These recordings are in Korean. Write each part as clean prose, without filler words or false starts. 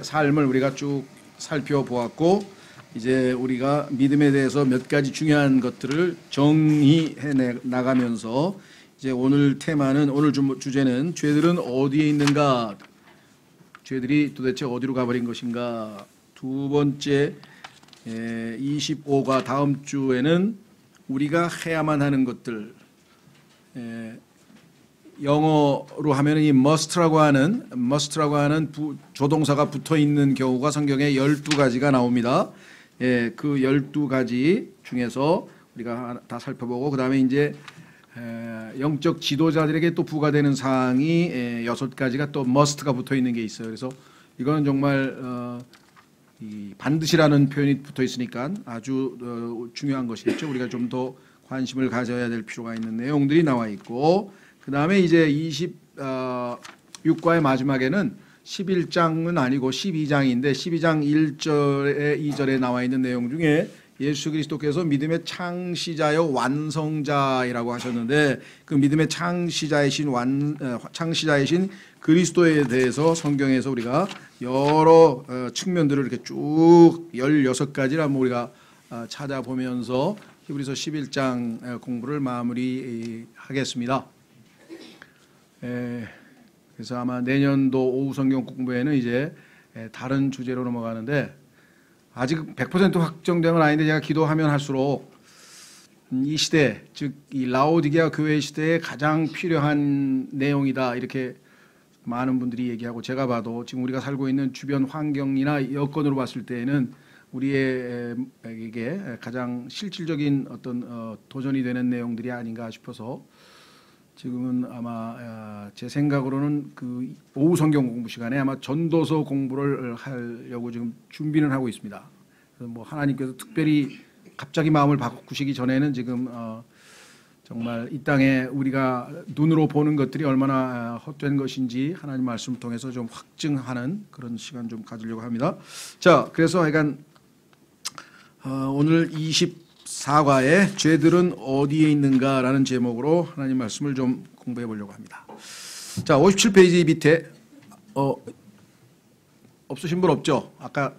삶을 우리가 쭉 살펴보았고, 이제 우리가 믿음에 대해서 몇 가지 중요한 것들을 정의해 나가면서 이제 오늘 테마는, 오늘 주제는 죄들은 어디에 있는가, 죄들이 도대체 어디로 가버린 것인가. 두 번째 25가 다음 주에는 우리가 해야만 하는 것들, 영어로 하면 이 must라고 하는 조동사가 붙어 있는 경우가 성경에 12가지가 나옵니다. 그 12가지 중에서 우리가 다 살펴보고, 그 다음에 이제 영적 지도자들에게 또 부과되는 사항이 6가지가 또 must가 붙어 있는 게 있어요. 그래서 이거는 정말 이 반드시라는 표현이 붙어 있으니까 아주 중요한 것이겠죠. 우리가 좀 더 관심을 가져야 될 필요가 있는 내용들이 나와 있고, 그 다음에 이제 26과의 마지막에는 11장은 아니고 12장인데 12장 1절에 2절에 나와 있는 내용 중에 예수 그리스도께서 믿음의 창시자여 완성자이라고 하셨는데, 그 믿음의 창시자이신 그리스도에 대해서 성경에서 우리가 여러 측면들을 이렇게 쭉 16가지를 한번 우리가 찾아보면서 히브리서 11장 공부를 마무리하겠습니다. 그래서 아마 내년도 오후 성경 공부에는 이제 다른 주제로 넘어가는데, 아직 100% 확정된 건 아닌데 제가 기도하면 할수록 이 시대, 즉 이 라오디게아 교회 시대에 가장 필요한 내용이다, 이렇게 많은 분들이 얘기하고, 제가 봐도 지금 우리가 살고 있는 주변 환경이나 여건으로 봤을 때에는 우리에게 가장 실질적인 어떤 도전이 되는 내용들이 아닌가 싶어서, 지금은 아마 제 생각으로는 그 오후 성경 공부 시간에 아마 전도서 공부를 하려고 지금 준비는 하고 있습니다. 그래서 뭐 하나님께서 특별히 갑자기 마음을 바꾸시기 전에는 지금 정말 이 땅에 우리가 눈으로 보는 것들이 얼마나 헛된 것인지 하나님 말씀을 통해서 좀 확증하는 그런 시간 좀 가지려고 합니다. 자, 그래서 하여간 오늘 24과의 죄들은 어디에 있는가라는 제목으로 하나님 말씀을 좀 공부해 보려고 합니다. 자, 57페이지 밑에 없으신 분 없죠? 아까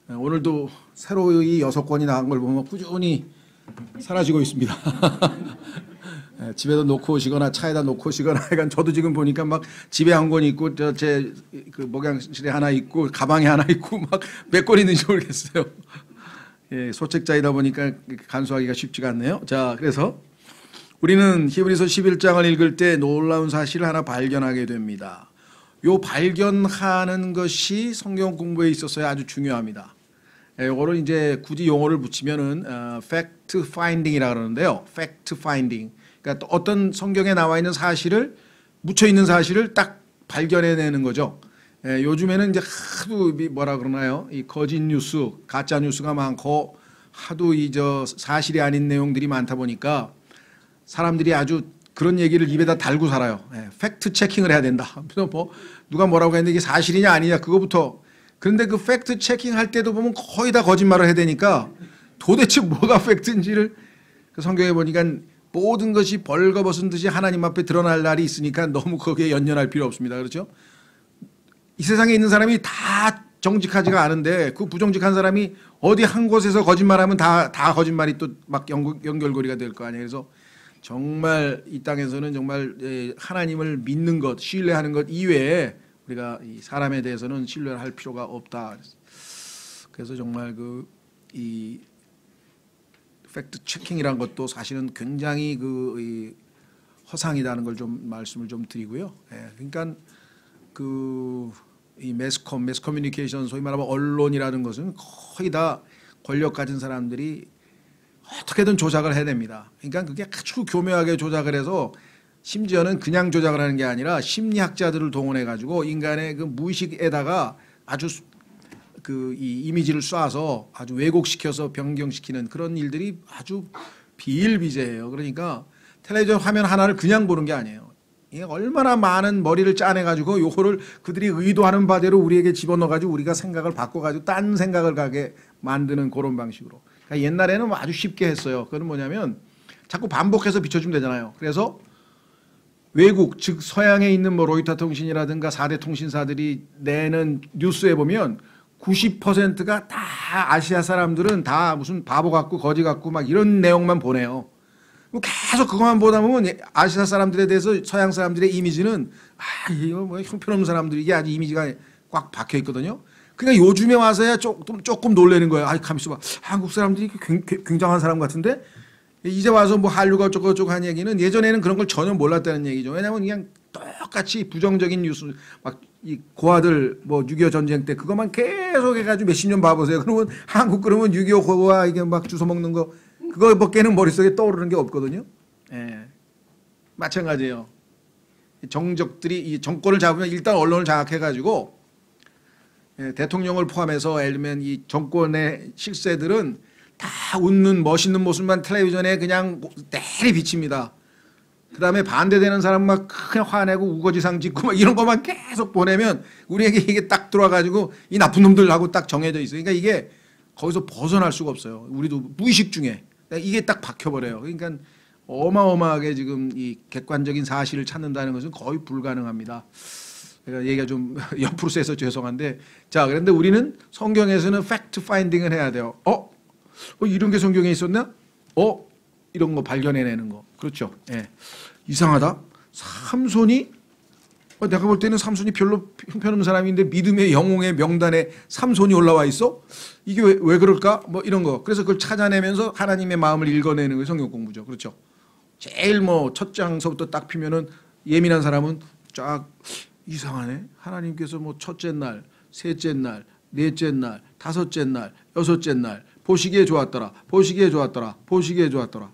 오늘도 새로이 6권이 나간 걸 보면 꾸준히 사라지고 있습니다. 집에다 놓고 오시거나 차에다 놓고 오시거나, 하여간 저도 지금 보니까 막 집에 한 권 있고 제 그 목욕실에 하나 있고 가방에 하나 있고 막 몇 권 있는지 모르겠어요. 소책자이다 보니까 간수하기가 쉽지가 않네요. 자, 그래서 우리는 히브리서 11장을 읽을 때 놀라운 사실을 하나 발견하게 됩니다. 요 발견하는 것이 성경 공부에 있어서 아주 중요합니다. 이거를 이제 굳이 용어를 붙이면은 fact finding이라 그러는데요. fact finding. 그러니까 또 어떤 성경에 나와 있는 사실을, 묻혀 있는 사실을 딱 발견해내는 거죠. 요즘에는 이제 하도 뭐라 그러나요? 이 거짓 뉴스, 가짜 뉴스가 많고 하도 사실이 아닌 내용들이 많다 보니까 사람들이 아주 그런 얘기를 입에다 달고 살아요. 팩트 체킹을 해야 된다. 뭐 누가 뭐라고 했는데 이게 사실이냐 아니냐 그거부터. 그런데 그 팩트 체킹 할 때도 보면 거의 다 거짓말을 해야 되니까 도대체 뭐가 팩트인지를, 그 성경에 보니까 모든 것이 벌거벗은 듯이 하나님 앞에 드러날 날이 있으니까 너무 거기에 연연할 필요 없습니다. 그렇죠? 이 세상에 있는 사람이 다 정직하지가 않은데 그 부정직한 사람이 어디 한 곳에서 거짓말하면 다 거짓말이 또 막 연결고리가 될 거 아니에요. 그래서 정말 이 땅에서는 정말 하나님을 믿는 것, 신뢰하는 것 이외에 우리가 이 사람에 대해서는 신뢰를 할 필요가 없다. 그래서 정말 이 팩트 체킹이란 것도 사실은 굉장히 이 허상이라는 걸 좀 말씀을 좀 드리고요. 그러니까 이 매스 커뮤니케이션, 소위 말하면 언론이라는 것은 거의 다 권력 가진 사람들이 어떻게든 조작을 해냅니다. 그러니까 그게 아주 교묘하게 조작을 해서, 심지어는 그냥 조작을 하는 게 아니라 심리학자들을 동원해 가지고 인간의 그 무의식에다가 아주 이 이미지를 쏴서 아주 왜곡시켜서 변경시키는 그런 일들이 아주 비일비재해요. 그러니까 텔레비전 화면 하나를 그냥 보는 게 아니에요. 이게 얼마나 많은 머리를 짜내가지고 요거를 그들이 의도하는 바대로 우리에게 집어넣어가지고 우리가 생각을 바꿔가지고 딴 생각을 가게 만드는 그런 방식으로. 그러니까 옛날에는 아주 쉽게 했어요. 그건 뭐냐면 자꾸 반복해서 비춰주면 되잖아요. 그래서 외국 즉 서양에 있는 뭐 로이터 통신이라든가 4대 통신사들이 내는 뉴스에 보면 90%가 다 아시아 사람들은 다 무슨 바보 같고 거지 같고 막 이런 내용만 보내요. 계속 그것만 보다 보면 아시아 사람들에 대해서 서양 사람들의 이미지는 이거 뭐 형편없는 사람들 이게 아주 이미지가 꽉 박혀 있거든요. 그러니까 요즘에 와서야 조금 놀라는 거예요. 가만 있어봐. 한국 사람들이 굉장한 사람 같은데 이제 와서 뭐 한류가 어쩌고저쩌고 한 얘기는 예전에는 그런 걸 전혀 몰랐다는 얘기죠. 왜냐하면 그냥 똑같이 부정적인 뉴스 막 이 고아들 뭐 6.25 전쟁 때 그것만 계속 해가지고 몇십 년 봐보세요. 그러면 한국 그러면 6.25 고아 이게 막 주워 먹는 거 그거밖에는 머릿속에 떠오르는 게 없거든요. 예. 마찬가지예요. 정적들이 이 정권을 잡으면 일단 언론을 장악해가지고 대통령을 포함해서 예를 들면 이 정권의 실세들은 다 웃는 멋있는 모습만 텔레비전에 그냥 내리 비칩니다. 그 다음에 반대되는 사람 막 그냥 화내고 우거지상 짓고 막 이런 것만 계속 보내면 우리에게 이게 딱 들어와가지고 이 나쁜 놈들하고 딱 정해져 있어요. 그러니까 이게 거기서 벗어날 수가 없어요. 우리도 무의식 중에 이게 딱 박혀버려요. 그러니까 어마어마하게 지금 이 객관적인 사실을 찾는다는 것은 거의 불가능합니다. 제가 얘기가 좀 옆으로 세서 죄송한데 자 그런데 우리는 성경에서는 팩트 파인딩을 해야 돼요. 이런 게 성경에 있었나? 이런 거 발견해내는 거. 그렇죠. 예. 이상하다. 삼손이 내가 볼 때는 삼손이 별로 형편없는 사람인데 믿음의 영웅의 명단에 삼손이 올라와 있어? 이게 왜 그럴까? 뭐 이런 거. 그래서 그걸 찾아내면서 하나님의 마음을 읽어내는 게 성경 공부죠. 그렇죠. 제일 뭐 첫 장서부터 딱 피면은 예민한 사람은 쫙 이상하네. 하나님께서 뭐 첫째 날, 셋째 날, 넷째 날, 다섯째 날, 여섯째 날 보시기에 좋았더라. 보시기에 좋았더라. 보시기에 좋았더라.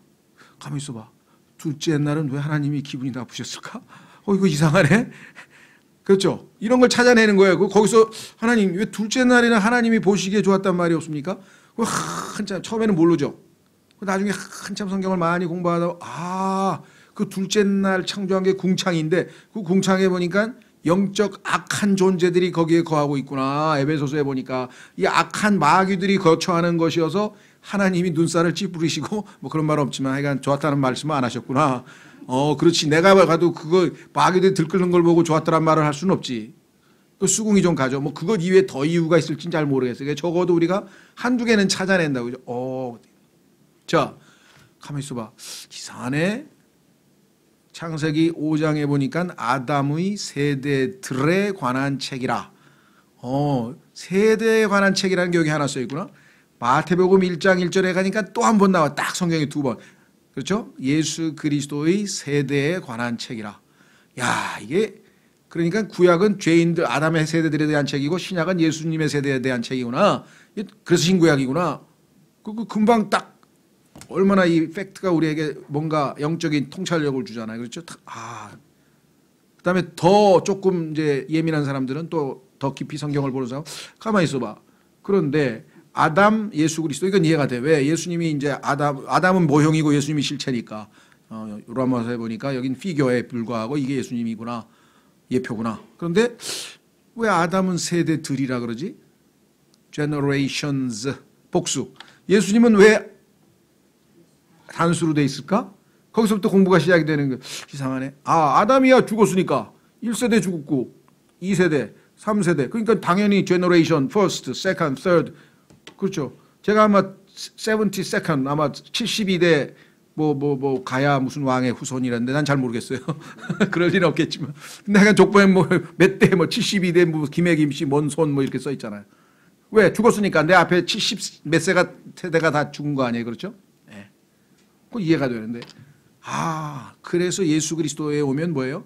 가만히 있어봐. 둘째 날은 왜 하나님이 기분이 나쁘셨을까? 이거 이상하네. 그렇죠. 이런 걸 찾아내는 거예요. 거기서 하나님 왜 둘째 날에는 하나님이 보시기에 좋았단 말이 없습니까? 한참 처음에는 모르죠. 나중에 한참 성경을 많이 공부하다 그 둘째 날 창조한 게 궁창인데 그 궁창에 보니까 영적 악한 존재들이 거기에 거하고 있구나. 에베소서에 보니까 이 악한 마귀들이 거처하는 것이어서 하나님이 눈살을 찌푸리시고 뭐 그런 말은 없지만 하여간 좋았다는 말씀은 안 하셨구나. 그렇지. 내가 가도 그거 마귀들이 들끓는 걸 보고 좋았다는 말을 할 수는 없지. 그 수긍이 좀 가죠. 뭐 그것 이외에 더 이유가 있을지는 잘 모르겠어요. 적어도 우리가 한두 개는 찾아낸다고. 자, 가만히 있어봐. 이상하네. 창세기 5장에 보니까 아담의 세대들에 관한 책이라. 세대에 관한 책이라는 게 여기 하나 써 있구나. 마태복음 1장 1절에 가니까 또 한 번 나와. 딱 성경에 두 번. 그렇죠? 예수 그리스도의 세대에 관한 책이라. 야, 이게 그러니까 구약은 죄인들 아담의 세대들에 대한 책이고 신약은 예수님의 세대에 대한 책이구나. 그래서 신구약이구나. 금방 딱 얼마나 이 팩트가 우리에게 뭔가 영적인 통찰력을 주잖아요. 그렇죠? 그다음에 더 조금 이제 예민한 사람들은 또 더 깊이 성경을 보는 사람 가만히 있어봐. 그런데 아담, 예수 그리스도 이건 이해가 돼. 왜? 예수님이 이제 아담은 모형이고 예수님이 실체니까. 로마서에 보니까 여긴 피규어에 불과하고 이게 예수님이구나. 예표구나. 그런데 왜 아담은 세대들이라 그러지? generations 복수. 예수님은 왜 단수로 돼 있을까? 거기서부터 공부가 시작이 되는 거 이상하네. 아담이야 죽었으니까 1세대 죽었고 2세대, 3세대. 그러니까 당연히 generation, first, second, third. 그렇죠. 제가 아마 72nd 아마 72대 뭐 가야 무슨 왕의 후손이라는데 난 잘 모르겠어요. 그럴 리는 없겠지만. 근데 약간 족보에 뭐 몇 대 뭐 72대 뭐 김해김씨 뭔손 뭐 이렇게 써 있잖아요. 왜? 죽었으니까 내 앞에 70 몇 세대가 다 죽은 거 아니에요. 그렇죠? 네. 그 이해가 되는데. 그래서 예수 그리스도에 오면 뭐예요?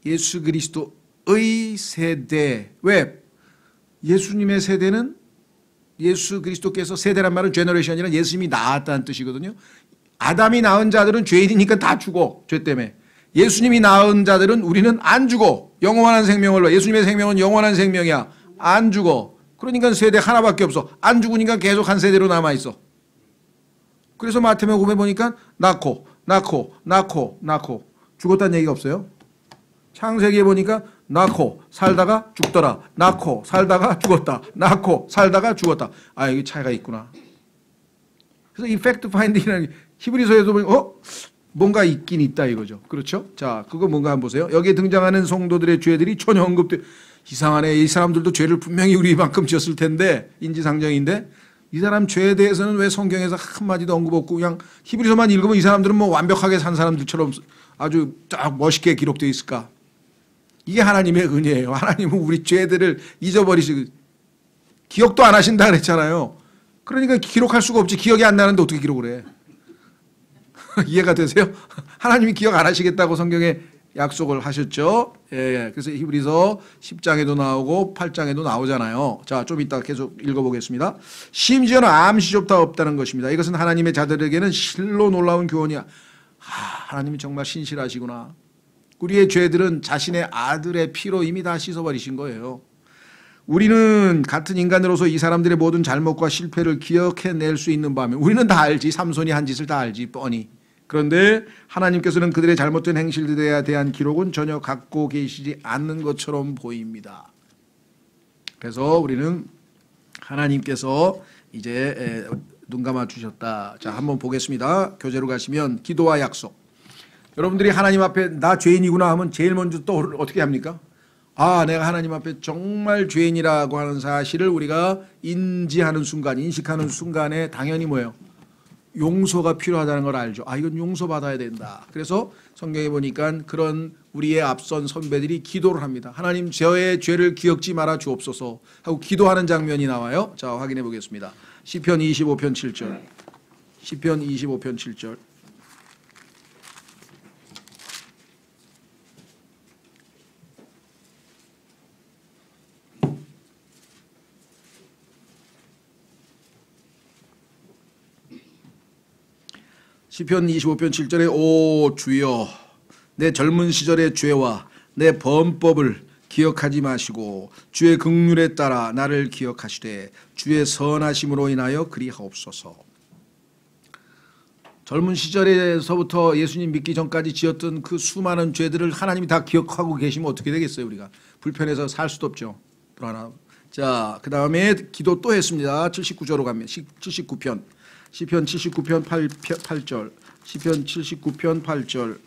예수 그리스도의 세대. 왜? 예수님의 세대는 예수 그리스도께서 세대란 말은 제너레이션이란 예수님이 낳았다는 뜻이거든요. 아담이 낳은 자들은 죄인이니까 다 죽어. 죄 때문에. 예수님이 낳은 자들은 우리는 안 죽어. 영원한 생명을 봐. 예수님의 생명은 영원한 생명이야. 안 죽어. 그러니까 세대 하나밖에 없어. 안 죽으니까 계속 한 세대로 남아있어. 그래서 마태복음에 보니까 낳고 죽었다는 얘기가 없어요. 창세기에 보니까 낳고 살다가 죽더라. 낳고 살다가 죽었다. 낳고 살다가 죽었다. 여기 차이가 있구나. 그래서 이 팩트 파인딩이라는 게 히브리서에도 보면 뭔가 있긴 있다 이거죠. 그렇죠? 자, 그거 뭔가 한번 보세요. 여기에 등장하는 성도들의 죄들이 전혀 언급돼. 이상하네. 이 사람들도 죄를 분명히 우리만큼 지었을 텐데 인지상정인데 이 사람 죄에 대해서는 왜 성경에서 한마디도 언급 없고 그냥 히브리서만 읽으면 이 사람들은 뭐 완벽하게 산 사람들처럼 아주 딱 멋있게 기록되어 있을까? 이게 하나님의 은혜예요. 하나님은 우리 죄들을 잊어버리시고 기억도 안 하신다 그랬잖아요. 그러니까 기록할 수가 없지. 기억이 안 나는데 어떻게 기록을 해? 이해가 되세요? 하나님이 기억 안 하시겠다고 성경에 약속을 하셨죠. 예, 그래서 히브리서 10장에도 나오고 8장에도 나오잖아요. 자, 좀 이따 계속 읽어보겠습니다. 심지어는 암시조차 없다는 것입니다. 이것은 하나님의 자들에게는 실로 놀라운 교훈이야. 하나님이 정말 신실하시구나. 우리의 죄들은 자신의 아들의 피로 이미 다 씻어버리신 거예요. 우리는 같은 인간으로서 이 사람들의 모든 잘못과 실패를 기억해낼 수 있는 반면 우리는 다 알지. 삼손이 한 짓을 다 알지 뻔히. 그런데 하나님께서는 그들의 잘못된 행실들에 대한 기록은 전혀 갖고 계시지 않는 것처럼 보입니다. 그래서 우리는 하나님께서 이제 눈 감아 주셨다. 자, 한번 보겠습니다. 교재로 가시면 기도와 약속. 여러분들이 하나님 앞에 나 죄인이구나 하면 제일 먼저 또 어떻게 합니까? 아, 내가 하나님 앞에 정말 죄인이라고 하는 사실을 우리가 인지하는 순간, 인식하는 순간에 당연히 뭐예요? 용서가 필요하다는 걸 알죠. 아, 이건 용서받아야 된다. 그래서 성경에 보니까 그런 우리의 앞선 선배들이 기도를 합니다. 하나님 저의 죄를 기억지 말아 주옵소서 하고 기도하는 장면이 나와요. 자, 확인해 보겠습니다. 시편 25편 7절. 시편 25편 7절. 시편 25편 7절에 오 주여 내 젊은 시절의 죄와 내 범법을 기억하지 마시고 주의 긍휼에 따라 나를 기억하시되 주의 선하심으로 인하여 그리하옵소서. 젊은 시절에서부터 예수님 믿기 전까지 지었던 그 수많은 죄들을 하나님이 다 기억하고 계시면 어떻게 되겠어요? 우리가 불편해서 살 수도 없죠. 또 하나. 자, 그 다음에 기도 또 했습니다. 79절로 가면 79편 시편 79편 8절 시편 79편 8절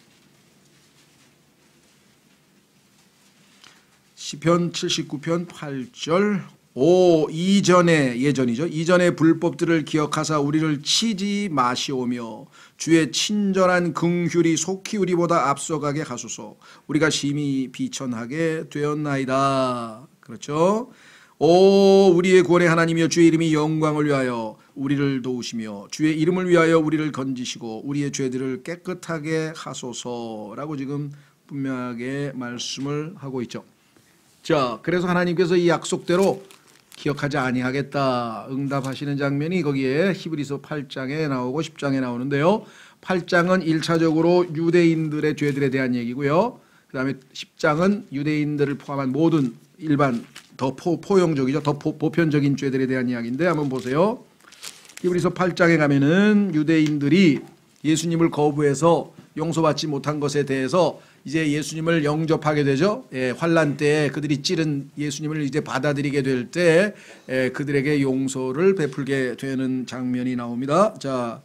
시편 79편 8절 오 예전이죠. 이전의 불법들을 기억하사 우리를 치지 마시오며 주의 친절한 긍휼이 속히 우리보다 앞서가게 하소서. 우리가 심히 비천하게 되었나이다. 그렇죠. 오 우리의 구원의 하나님이여 주의 이름이 영광을 위하여 우리를 도우시며 주의 이름을 위하여 우리를 건지시고 우리의 죄들을 깨끗하게 하소서라고 지금 분명하게 말씀을 하고 있죠. 자, 그래서 하나님께서 이 약속대로 기억하지 아니하겠다 응답하시는 장면이 거기에 히브리서 8장에 나오고 10장에 나오는데요. 8장은 1차적으로 유대인들의 죄들에 대한 얘기고요. 그 다음에 10장은 유대인들을 포함한 모든 일반 더 포용적이죠. 더 보편적인 죄들에 대한 이야기인데 한번 보세요. 히브리서 8장에 가면은 유대인들이 예수님을 거부해서 용서받지 못한 것에 대해서 이제 예수님을 영접하게 되죠. 예, 환난 때에 그들이 찌른 예수님을 이제 받아들이게 될 때 그들에게 용서를 베풀게 되는 장면이 나옵니다. 자,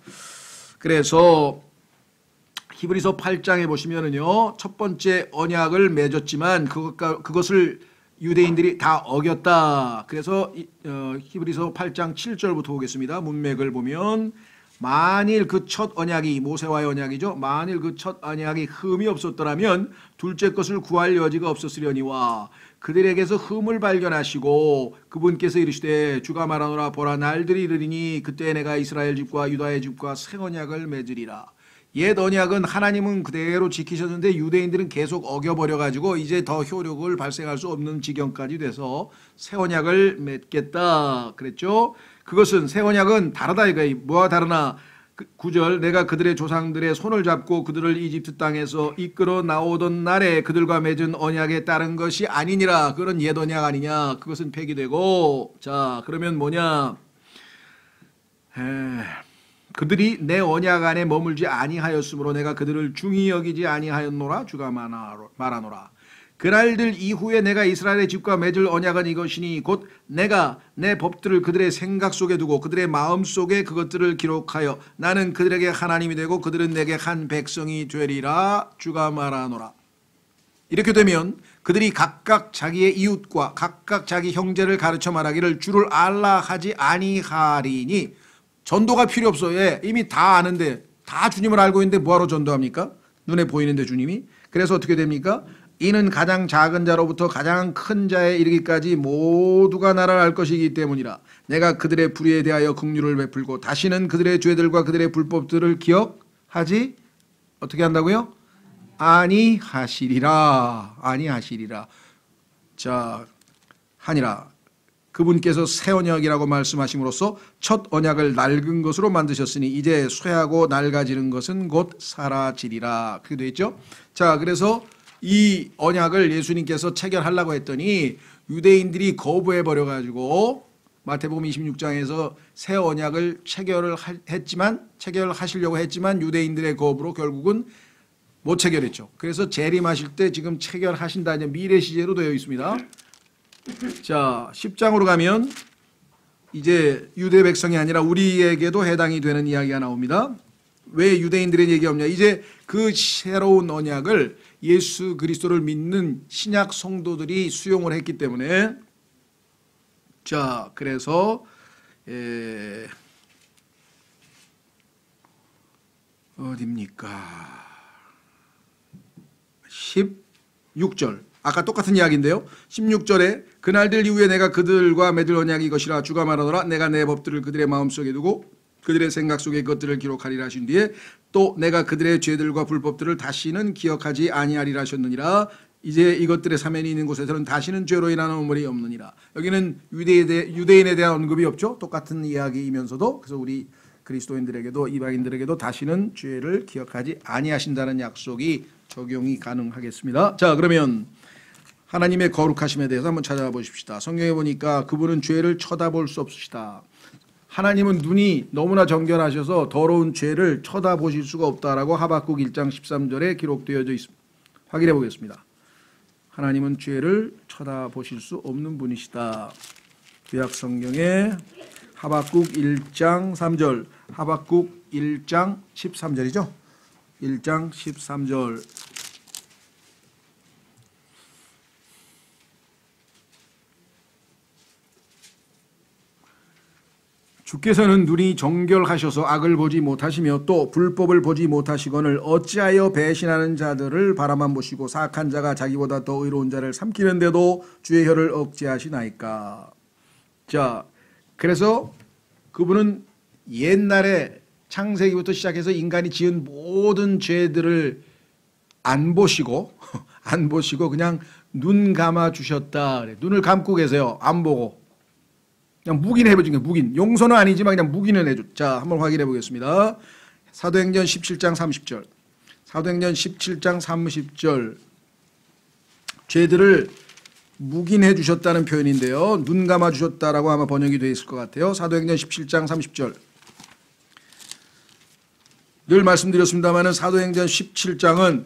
그래서 히브리서 8장에 보시면은요, 첫 번째 언약을 맺었지만 그것을 유대인들이 다 어겼다. 그래서 히브리서 8장 7절부터 보겠습니다. 문맥을 보면 만일 그 첫 언약이 모세와의 언약이죠. 만일 그 첫 언약이 흠이 없었더라면 둘째 것을 구할 여지가 없었으려니와 그들에게서 흠을 발견하시고 그분께서 이르시되 주가 말하노라 보라 날들이 이르리니 그때 내가 이스라엘 집과 유다의 집과 새 언약을 맺으리라. 옛 언약은 하나님은 그대로 지키셨는데 유대인들은 계속 어겨버려가지고 이제 더 효력을 발생할 수 없는 지경까지 돼서 새 언약을 맺겠다 그랬죠. 그것은 새 언약은 다르다 이거예요. 뭐가 다르나 9절 내가 그들의 조상들의 손을 잡고 그들을 이집트 땅에서 이끌어 나오던 날에 그들과 맺은 언약에 따른 것이 아니니라. 그런 옛 언약 아니냐. 그것은 폐기되고 자 그러면 뭐냐 그들이 내 언약 안에 머물지 아니하였으므로 내가 그들을 중히 여기지 아니하였노라 주가 말하노라. 그날들 이후에 내가 이스라엘의 집과 맺을 언약은 이것이니 곧 내가 내 법들을 그들의 생각 속에 두고 그들의 마음 속에 그것들을 기록하여 나는 그들에게 하나님이 되고 그들은 내게 한 백성이 되리라 주가 말하노라. 이렇게 되면 그들이 각각 자기의 이웃과 각각 자기 형제를 가르쳐 말하기를 주를 알라 하지 아니하리니. 전도가 필요 없어요. 예, 이미 다 아는데, 다 주님을 알고 있는데 뭐하러 전도합니까? 눈에 보이는데 주님이. 그래서 어떻게 됩니까? 이는 가장 작은 자로부터 가장 큰 자에 이르기까지 모두가 나를 알 것이기 때문이라. 내가 그들의 불의에 대하여 긍휼을 베풀고 다시는 그들의 죄들과 그들의 불법들을 기억하지 어떻게 한다고요? 아니하시리라. 아니하시리라. 자, 하니라. 그분께서 새 언약이라고 말씀하심으로써 첫 언약을 낡은 것으로 만드셨으니 이제 쇠하고 낡아지는 것은 곧 사라지리라. 그렇게 되어 있죠. 자, 그래서 이 언약을 예수님께서 체결하려고 했더니 유대인들이 거부해 버려가지고 마태복음 26장에서 새 언약을 체결하시려고 했지만 유대인들의 거부로 결국은 못 체결했죠. 그래서 재림하실 때 지금 체결하신다, 이제 미래 시제로 되어 있습니다. 자, 10장으로 가면 이제 유대 백성이 아니라 우리에게도 해당이 되는 이야기가 나옵니다. 왜 유대인들의 얘기가 없냐? 이제 그 새로운 언약을 예수 그리스도를 믿는 신약 성도들이 수용을 했기 때문에, 자, 그래서 어딥니까? 16절. 아까 똑같은 이야기인데요. 16절에 그날들 이후에 내가 그들과 맺을 언약이 이것이라 주가 말하노라. 내가 내 법들을 그들의 마음속에 두고 그들의 생각 속에 그것들을 기록하리라 하신 뒤에 또 내가 그들의 죄들과 불법들을 다시는 기억하지 아니하리라 하셨느니라. 이제 이것들의 사면이 있는 곳에서는 다시는 죄로 인하는 오물이 없느니라. 여기는 유대인에 대한 언급이 없죠. 똑같은 이야기이면서도. 그래서 우리 그리스도인들에게도 이방인들에게도 다시는 죄를 기억하지 아니하신다는 약속이 적용이 가능하겠습니다. 자, 그러면 하나님의 거룩하심에 대해서 한번 찾아보십시다. 성경에 보니까 그분은 죄를 쳐다볼 수 없으시다. 하나님은 눈이 너무나 정결하셔서 더러운 죄를 쳐다보실 수가 없다라고 하박국 1장 13절에 기록되어 있습니다. 확인해 보겠습니다. 하나님은 죄를 쳐다보실 수 없는 분이시다. 구약 성경에 하박국 1장 3절, 하박국 1장 13절이죠. 1장 13절. 주께서는 눈이 정결하셔서 악을 보지 못하시며 또 불법을 보지 못하시거늘 어찌하여 배신하는 자들을 바라만 보시고 사악한 자가 자기보다 더 의로운 자를 삼키는데도 주의 혀를 억제하시나이까. 자, 그래서 그분은 옛날에 창세기부터 시작해서 인간이 지은 모든 죄들을 안 보시고 그냥 눈 감아 주셨다. 눈을 감고 계세요. 안 보고. 그냥 묵인해 보신 거예요. 묵인. 용서는 아니지만 그냥 묵인을 해줘. 자, 한번 확인해 보겠습니다. 사도행전 17장 30절. 사도행전 17장 30절. 죄들을 묵인해 주셨다는 표현인데요. 눈 감아 주셨다라고 아마 번역이 되어 있을 것 같아요. 사도행전 17장 30절. 늘 말씀드렸습니다마는 사도행전 17장은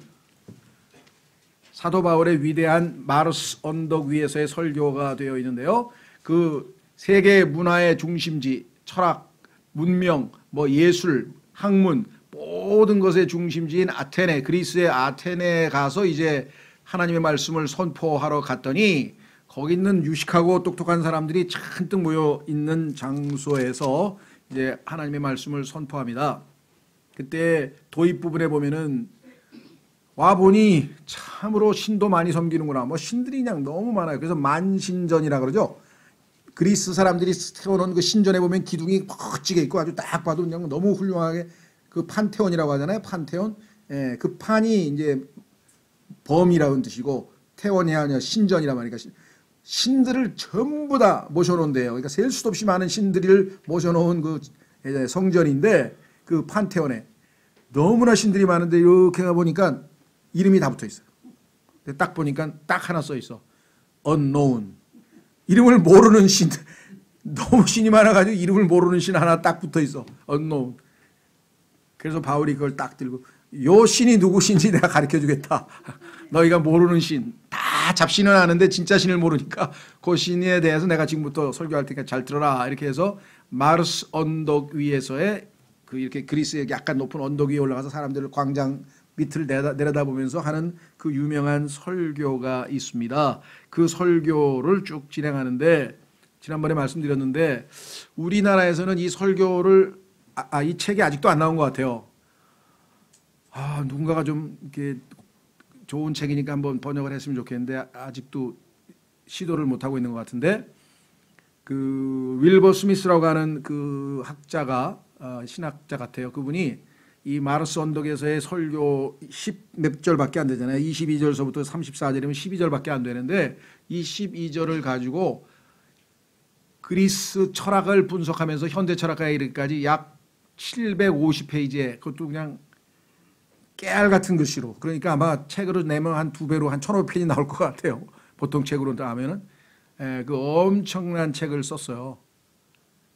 사도 바울의 위대한 마르스 언덕 위에서의 설교가 되어 있는데요. 그 세계 문화의 중심지, 철학, 문명, 예술, 학문, 모든 것의 중심지인 아테네, 그리스의 아테네에 가서 이제 하나님의 말씀을 선포하러 갔더니 거기 있는 유식하고 똑똑한 사람들이 잔뜩 모여 있는 장소에서 이제 하나님의 말씀을 선포합니다. 그때 도입 부분에 보면은 와 보니 참으로 신도 많이 섬기는구나. 신들이 그냥 너무 많아요. 그래서 만신전이라 그러죠. 그리스 사람들이 세워놓은 그 신전에 보면 기둥이 멋지게 있고 아주 딱 봐도 그냥 너무 훌륭하게 그 판테온이라고 하잖아요. 판테온. 예, 그 판이 이제 범이라는 뜻이고 태원이 아니라 신전이란 말이니까 신들을 전부 다 모셔놓은데요. 그러니까 셀 수도 없이 많은 신들을 모셔놓은 그 성전인데 그 판테온에 너무나 신들이 많은데 이렇게 가보니까 이름이 다 붙어 있어요. 딱 보니까 딱 하나 써 있어. unknown. 이름을 모르는 신. 너무 신이 많아가지고 이름을 모르는 신 하나 딱 붙어 있어. unknown. 그래서 바울이 그걸 딱 들고 요 신이 누구신지 내가 가르쳐 주겠다. 너희가 모르는 신. 다 다 잡신은 아는데 진짜 신을 모르니까 그 신에 대해서 내가 지금부터 설교할 테니까 잘 들어라. 이렇게 해서 마르스 언덕 위에서의 그 이렇게 그리스의 약간 높은 언덕 위에 올라가서 사람들을 광장 밑을 내려다보면서 하는 그 유명한 설교가 있습니다. 그 설교를 쭉 진행하는데 지난번에 말씀드렸는데 우리나라에서는 이 설교를 이 책이 아직도 안 나온 것 같아요. 누군가가 좀 이렇게 좋은 책이니까 한번 번역을 했으면 좋겠는데 아직도 시도를 못 하고 있는 것 같은데 그 윌버 스미스라고 하는 그 학자가 신학자 같아요. 그분이 이 마르스 언덕에서의 설교 10몇 절밖에 안 되잖아요. 22절서부터 34절이면 12절밖에 안 되는데 이 12절을 가지고 그리스 철학을 분석하면서 현대 철학가에 이르기까지 약 750페이지에 그것도 그냥 깨알 같은 글씨로 그러니까 아마 책으로 내면 한 2배로 한 1500페이지 나올 것 같아요. 보통 책으로 하면은 그 엄청난 책을 썼어요.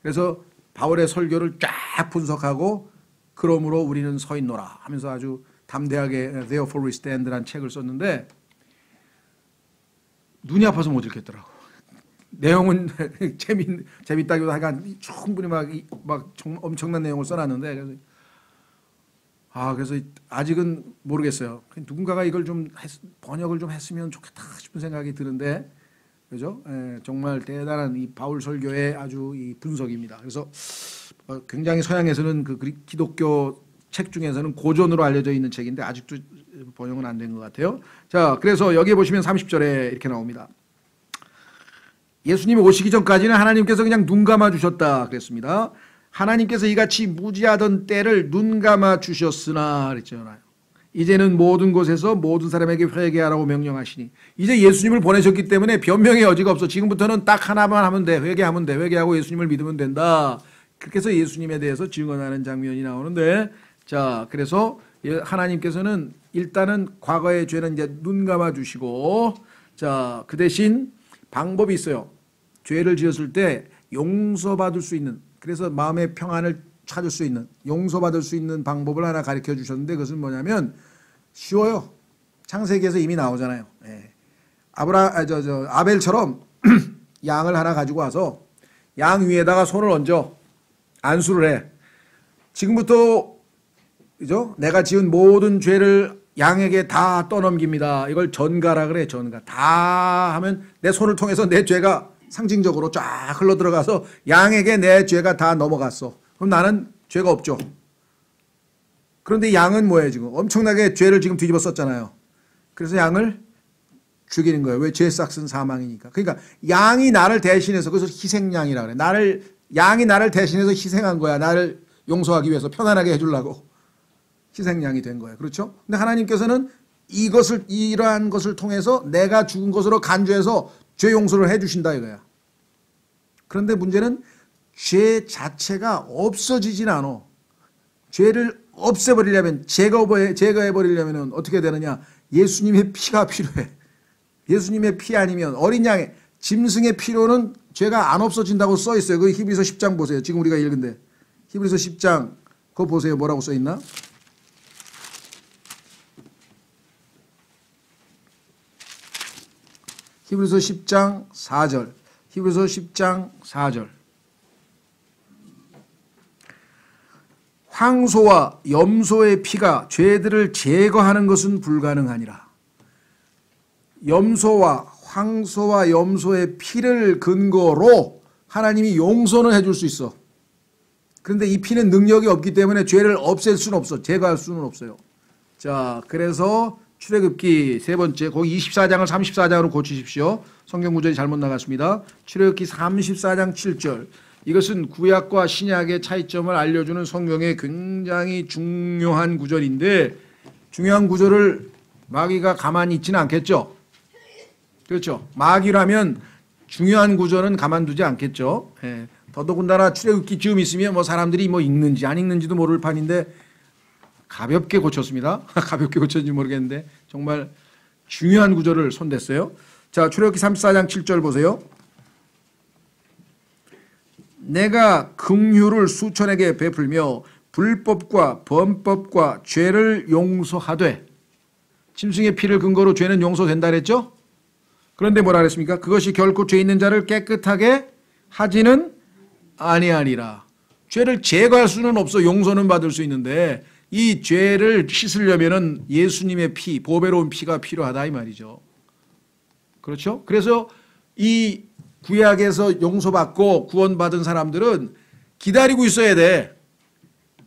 그래서 바울의 설교를 쫙 분석하고 그러므로 우리는 서 있노라 하면서 아주 담대하게 Therefore we stand라는 책을 썼는데 눈이 아파서 못 읽겠더라고. 내용은 재밌다기보다 하여간 충분히 막 엄청난 내용을 써놨는데 그래서 아직은 모르겠어요. 누군가가 이걸 좀 번역을 좀 했으면 좋겠다 싶은 생각이 드는데 그죠? 정말 대단한 이 바울 설교의 아주 이 분석입니다. 그래서 굉장히 서양에서는 그 기독교 책 중에서는 고전으로 알려져 있는 책인데 아직도 번역은 안 된 것 같아요. 자, 그래서 여기에 보시면 30절에 이렇게 나옵니다. 예수님이 오시기 전까지는 하나님께서 그냥 눈 감아 주셨다 그랬습니다. 하나님께서 이같이 무지하던 때를 눈 감아 주셨으나 그랬잖아요. 이제는 모든 곳에서 모든 사람에게 회개하라고 명령하시니 이제 예수님을 보내셨기 때문에 변명의 여지가 없어. 지금부터는 딱 하나만 하면 돼. 회개하면 돼. 회개하고 예수님을 믿으면 된다. 그렇게 해서 예수님에 대해서 증언하는 장면이 나오는데 자, 그래서 하나님께서는 일단은 과거의 죄는 이제 눈 감아 주시고 자, 그 대신 방법이 있어요. 죄를 지었을 때 용서받을 수 있는 그래서 마음의 평안을 찾을 수 있는 용서받을 수 있는 방법을 하나 가르쳐 주셨는데 그것은 뭐냐면 쉬워요. 창세기에서 이미 나오잖아요. 아벨처럼 양을 하나 가지고 와서 양 위에다가 손을 얹어 안수를 해. 지금부터 그죠? 내가 지은 모든 죄를 양에게 다 떠넘깁니다. 이걸 전가라 그래. 전가. 다 하면 내 손을 통해서 내 죄가 상징적으로 쫙 흘러 들어가서 양에게 내 죄가 다 넘어갔어. 그럼 나는 죄가 없죠. 그런데 양은 뭐예요 지금? 엄청나게 죄를 지금 뒤집어 썼잖아요. 그래서 양을 죽이는 거예요. 왜? 죄 삭은 사망이니까. 그러니까 양이 나를 대신해서 그래서 희생양이라 그래. 양이 나를 대신해서 희생한 거야. 나를 용서하기 위해서 편안하게 해주려고 희생양이 된 거예요. 그렇죠? 근데 하나님께서는 이러한 것을 통해서 내가 죽은 것으로 간주해서 죄 용서를 해주신다 이거야. 그런데 문제는 죄 자체가 없어지진 않아. 죄를 없애버리려면 제거해버리려면 어떻게 되느냐. 예수님의 피가 필요해. 예수님의 피 아니면 어린 양의 짐승의 피로는 죄가 안 없어진다고 써 있어요. 그 히브리서 10장 보세요. 지금 우리가 읽은데 히브리서 10장 그거 보세요. 뭐라고 써 있나? 히브리서 10장 4절. 히브리서 10장 4절. 황소와 염소의 피가 죄들을 제거하는 것은 불가능하니라. 황소와 염소의 피를 근거로 하나님이 용서는 해줄 수 있어. 그런데 이 피는 능력이 없기 때문에 죄를 없앨 수는 없어. 제거할 수는 없어요. 자, 그래서 출애굽기 세 번째 거기 24장을 34장으로 고치십시오. 성경 구절이 잘못 나갔습니다. 출애굽기 34장 7절. 이것은 구약과 신약의 차이점을 알려주는 성경의 굉장히 중요한 구절인데 중요한 구절을 마귀가 가만히 있지는 않겠죠. 그렇죠. 마귀라면 중요한 구절은 가만두지 않겠죠. 더더군다나 출애굽기 즈음 있으면 뭐 사람들이 뭐 읽는지 안 읽는지도 모를 판인데 가볍게 고쳤습니다. 가볍게 고쳤는지 모르겠는데 정말 중요한 구절을 손댔어요. 자, 출애굽기 34장 7절 보세요. 내가 긍휼을 수천에게 베풀며 불법과 범법과 죄를 용서하되 짐승의 피를 근거로 죄는 용서된다 그랬죠? 그런데 뭐라 그랬습니까? 그것이 결코 죄 있는 자를 깨끗하게 하지는 아니하리라. 죄를 제거할 수는 없어. 용서는 받을 수 있는데 이 죄를 씻으려면은 예수님의 피, 보배로운 피가 필요하다 이 말이죠. 그렇죠? 그래서 이 구약에서 용서받고 구원받은 사람들은 기다리고 있어야 돼.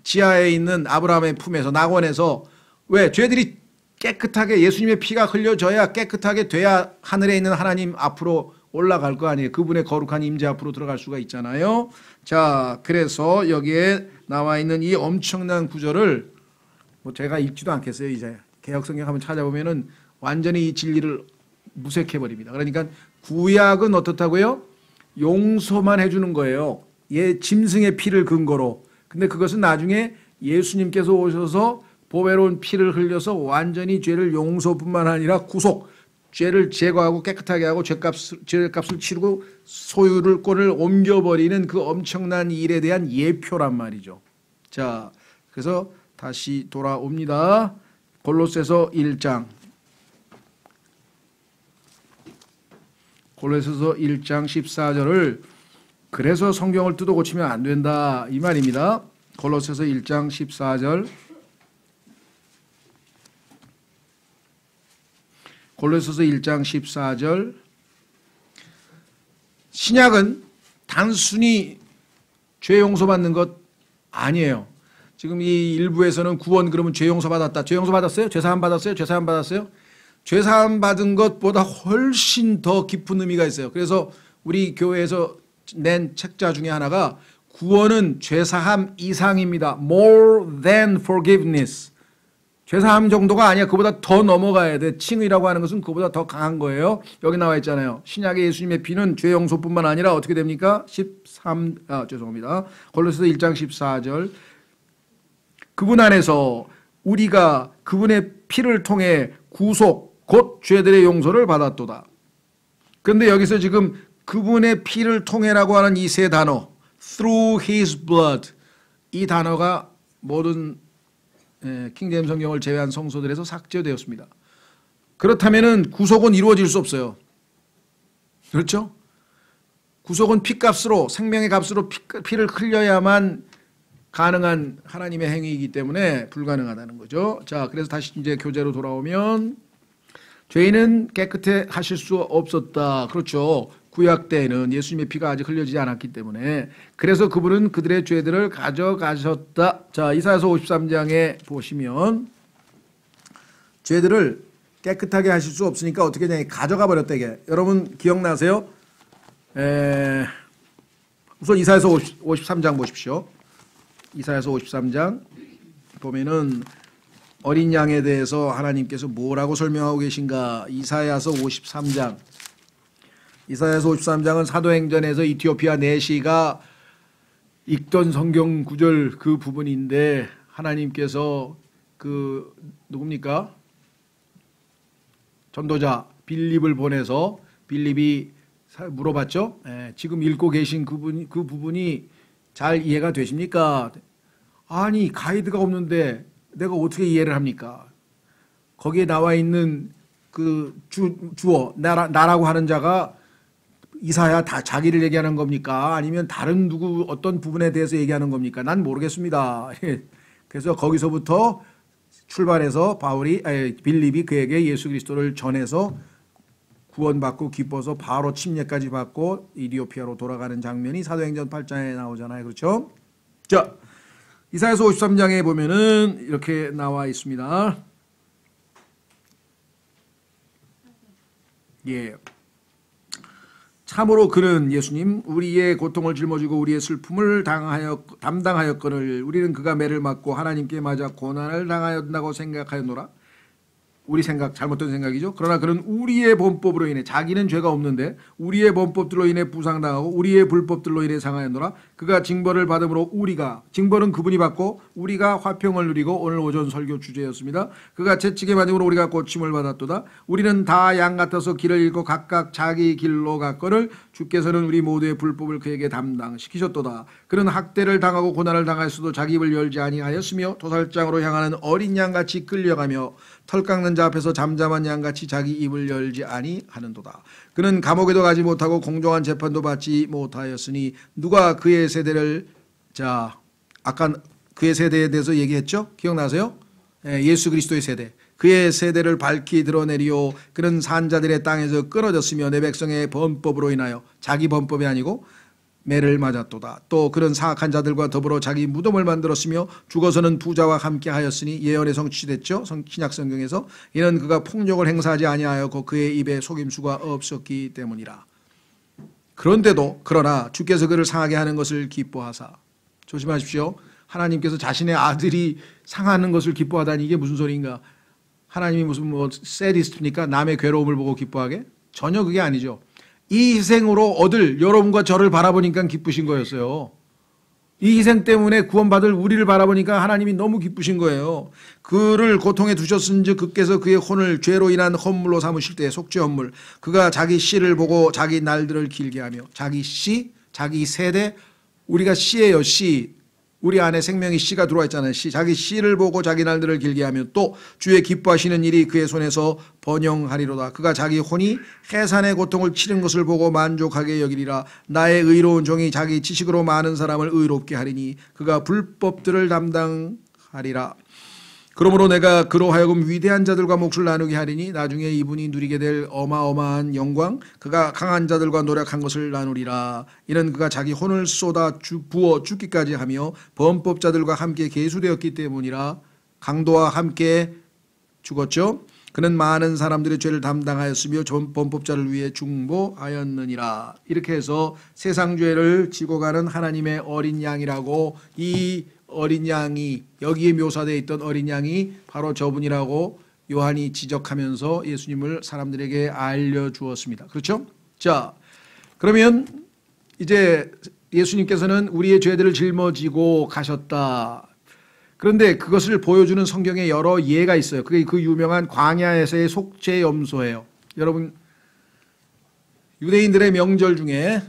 지하에 있는 아브라함의 품에서, 낙원에서. 왜? 죄들이 깨끗하게 예수님의 피가 흘려져야 깨끗하게 돼야 하늘에 있는 하나님 앞으로 올라갈 거 아니에요. 그분의 거룩한 임재 앞으로 들어갈 수가 있잖아요. 자, 그래서 여기에 나와 있는 이 엄청난 구절을 뭐 제가 읽지도 않겠어요. 이제 개역성경 한번 찾아보면은 완전히 이 진리를 무색해버립니다. 그러니까 구약은 어떻다고요? 용서만 해주는 거예요. 짐승의 피를 근거로. 근데 그것은 나중에 예수님께서 오셔서 보배로운 피를 흘려서 완전히 죄를 용서뿐만 아니라 구속, 죄를 제거하고 깨끗하게 하고 죄값을 치르고 소유를 꼴을 옮겨버리는 그 엄청난 일에 대한 예표란 말이죠. 자, 그래서 다시 돌아옵니다. 골로새서 1장. 골로새서 1장 14절을 그래서 성경을 뜯어 고치면 안 된다 이 말입니다. 골로새서 1장 14절. 골로새서 1장 14절. 신약은 단순히 죄 용서받는 것 아니에요. 지금 이 일부에서는 구원 그러면 죄 용서받았다. 죄 용서받았어요? 죄사함 받았어요? 죄사함 받았어요? 죄사함 받은 것보다 훨씬 더 깊은 의미가 있어요. 그래서 우리 교회에서 낸 책자 중에 하나가 구원은 죄사함 이상입니다. More than forgiveness. 죄사함 정도가 아니야. 그보다 더 넘어가야 돼. 칭의라고 하는 것은 그보다 더 강한 거예요. 여기 나와 있잖아요. 신약의 예수님의 피는 죄 용서뿐만 아니라 어떻게 됩니까? 죄송합니다. 골로새서 1장 14절. 그분 안에서 우리가 그분의 피를 통해 구속, 곧 죄들의 용서를 받았도다. 그런데 여기서 지금 그분의 피를 통해라고 하는 이 세 단어, through his blood, 이 단어가 모든 킹제임스 성경을 제외한 성서들에서 삭제되었습니다. 그렇다면은 구속은 이루어질 수 없어요. 그렇죠? 구속은 피값으로, 생명의 값으로 피를 흘려야만 가능한 하나님의 행위이기 때문에 불가능하다는 거죠. 자, 그래서 다시 이제 교재로 돌아오면 죄인은 깨끗해 하실 수 없었다. 그렇죠. 구약 때에는 예수님의 피가 아직 흘려지지 않았기 때문에 그래서 그분은 그들의 죄들을 가져가셨다. 자, 이사야서 53장에 보시면 죄들을 깨끗하게 하실 수 없으니까 어떻게 되냐, 가져가 버렸다 이게. 여러분 기억나세요? 우선 이사야서 53장 보십시오. 이사야서 53장 보면은 어린 양에 대해서 하나님께서 뭐라고 설명하고 계신가. 이사야서 53장. 이사야서 53장은 사도행전에서 이티오피아 내시가 읽던 성경 구절 그 부분인데 하나님께서 그 누굽니까? 전도자 빌립을 보내서 빌립이 물어봤죠. 지금 읽고 계신 그 부분이 잘 이해가 되십니까? 아니 가이드가 없는데 내가 어떻게 이해를 합니까? 거기에 나와 있는 그 주어 나라고 하는 자가 이사야 다 자기를 얘기하는 겁니까? 아니면 다른 누구 어떤 부분에 대해서 얘기하는 겁니까? 난 모르겠습니다. 그래서 거기서부터 출발해서 빌립이 그에게 예수 그리스도를 전해서 구원받고 기뻐서 바로 침례까지 받고 이디오피아로 돌아가는 장면이 사도행전 8장에 나오잖아요. 그렇죠? 자, 이사야서 53장에 보면은 이렇게 나와 있습니다. 예. 참으로 그는 예수님 우리의 고통을 짊어지고 우리의 슬픔을 담당하였거늘 우리는 그가 매를 맞고 하나님께 맞아 고난을 당하였다고 생각하였노라. 우리 생각, 잘못된 생각이죠. 그러나 그는 우리의 범법으로 인해, 자기는 죄가 없는데 우리의 범법들로 인해 부상당하고 우리의 불법들로 인해 상하였노라. 그가 징벌을 받음으로 징벌은 그분이 받고 우리가 화평을 누리고 오늘 오전 설교 주제였습니다. 그가 채찍에 맞음으로 우리가 고침을 받았도다. 우리는 다 양 같아서 길을 잃고 각각 자기 길로 갔거늘 주께서는 우리 모두의 불법을 그에게 담당시키셨도다. 그는 학대를 당하고 고난을 당하였어도 자기 입을 열지 아니하였으며 도살장으로 향하는 어린 양같이 끌려가며 털 깎는 자 앞에서 잠잠한 양같이 자기 입을 열지 아니하는도다. 그는 감옥에도 가지 못하고 공정한 재판도 받지 못하였으니 누가 그의 세대를 아까 그의 세대에 대해서 얘기했죠? 기억나세요? 예수 그리스도의 세대. 그의 세대를 밝히 드러내리오. 그는 산자들의 땅에서 끊어졌으며 내 백성의 범법으로 인하여 자기 범법이 아니고 매를 맞았도다. 또 그는 사악한 자들과 더불어 자기 무덤을 만들었으며 죽어서는 부자와 함께 하였으니 예언의 성취됐죠. 신약 성경에서. 이는 그가 폭력을 행사하지 아니하였고 그의 입에 속임수가 없었기 때문이라. 그러나 주께서 그를 상하게 하는 것을 기뻐하사. 조심하십시오. 하나님께서 자신의 아들이 상하는 것을 기뻐하다니 이게 무슨 소리인가. 하나님이 무슨 세디스트입니까? 남의 괴로움을 보고 기뻐하게? 전혀 그게 아니죠. 이 희생으로 얻을 여러분과 저를 바라보니까 기쁘신 거였어요. 이 희생 때문에 구원받을 우리를 바라보니까 하나님이 너무 기쁘신 거예요. 그를 고통에 두셨은즉 그께서 그의 혼을 죄로 인한 헌물로 삼으실 때 속죄 헌물. 그가 자기 씨를 보고 자기 날들을 길게 하며. 자기 씨, 자기 세대. 우리가 씨예요, 씨. 우리 안에 생명의 씨가 들어와 있잖아요. 씨. 자기 씨를 보고 자기 날들을 길게 하며 또 주의 기뻐하시는 일이 그의 손에서 번영하리로다. 그가 자기 혼이 해산의 고통을 치른 것을 보고 만족하게 여기리라. 나의 의로운 종이 자기 지식으로 많은 사람을 의롭게 하리니 그가 불법들을 담당하리라. 그러므로 내가 그로 하여금 위대한 자들과 몫을 나누게 하리니 나중에 이분이 누리게 될 어마어마한 영광, 그가 강한 자들과 노력한 것을 나누리라. 이는 그가 자기 혼을 쏟아 부어 죽기까지 하며 범법자들과 함께 계수되었기 때문이라. 강도와 함께 죽었죠. 그는 많은 사람들의 죄를 담당하였으며 범법자를 위해 중보하였느니라. 이렇게 해서 세상 죄를 지고 가는 하나님의 어린 양이라고, 이 어린 양이, 여기에 묘사되어 있던 어린 양이 바로 저분이라고 요한이 지적하면서 예수님을 사람들에게 알려주었습니다. 그렇죠? 자, 그러면 이제 예수님께서는 우리의 죄들을 짊어지고 가셨다. 그런데 그것을 보여주는 성경에 여러 예가 있어요. 그게 그 유명한 광야에서의 속죄염소예요. 여러분, 유대인들의 명절 중에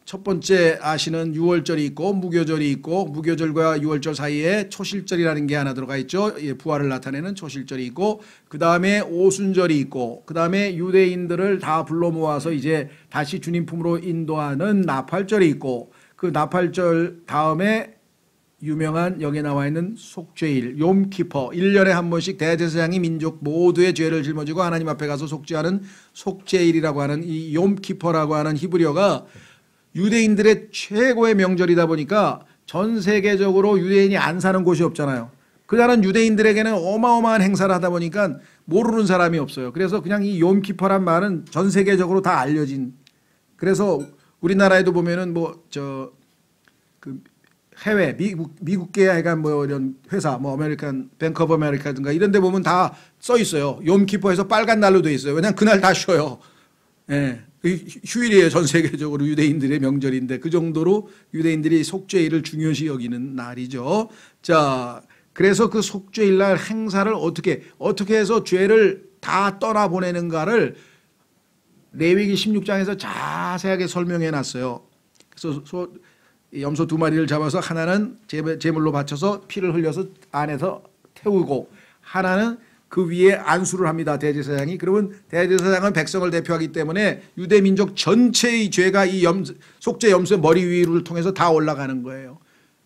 첫 번째 아시는 유월절이 있고 무교절이 있고, 무교절과 유월절 사이에 초실절이라는 게 하나 들어가 있죠. 부활을 나타내는 초실절이 있고, 그 다음에 오순절이 있고, 그 다음에 유대인들을 다 불러 모아서 이제 다시 주님 품으로 인도하는 나팔절이 있고, 그 나팔절 다음에 유명한 여기에 나와 있는 속죄일, 욤키퍼, 1년에 한 번씩 대제사장이 민족 모두의 죄를 짊어지고 하나님 앞에 가서 속죄하는 속죄일이라고 하는 이 욤키퍼라고 하는 히브리어가 유대인들의 최고의 명절이다 보니까 전 세계적으로 유대인이 안 사는 곳이 없잖아요. 그날은 유대인들에게는 어마어마한 행사를 하다 보니까 모르는 사람이 없어요. 그래서 그냥 이 욤키퍼란 말은 전 세계적으로 다 알려진. 그래서 우리나라에도 보면은 그 해외 미국계 약간 이런 회사 아메리칸 뱅크 오브 아메리카든가 이런 데 보면 다 써 있어요. 욤키퍼에서 빨간 날로 돼 있어요. 왜냐면 그날 다 쉬어요. 예. 휴일이에요. 전 세계적으로 유대인들의 명절인데 그 정도로 유대인들이 속죄일을 중요시 여기는 날이죠. 자, 그래서 그 속죄일 날 행사를 어떻게 해서 죄를 다 떠나보내는가를 레위기 16장에서 자세하게 설명해 놨어요. 그래서 염소 2마리를 잡아서 하나는 제물로 바쳐서 피를 흘려서 안에서 태우고, 하나는 그 위에 안수를 합니다. 대제사장이. 그러면 대제사장은 백성을 대표하기 때문에 유대 민족 전체의 죄가 이 속죄 염소의 머리 위를 통해서 다 올라가는 거예요.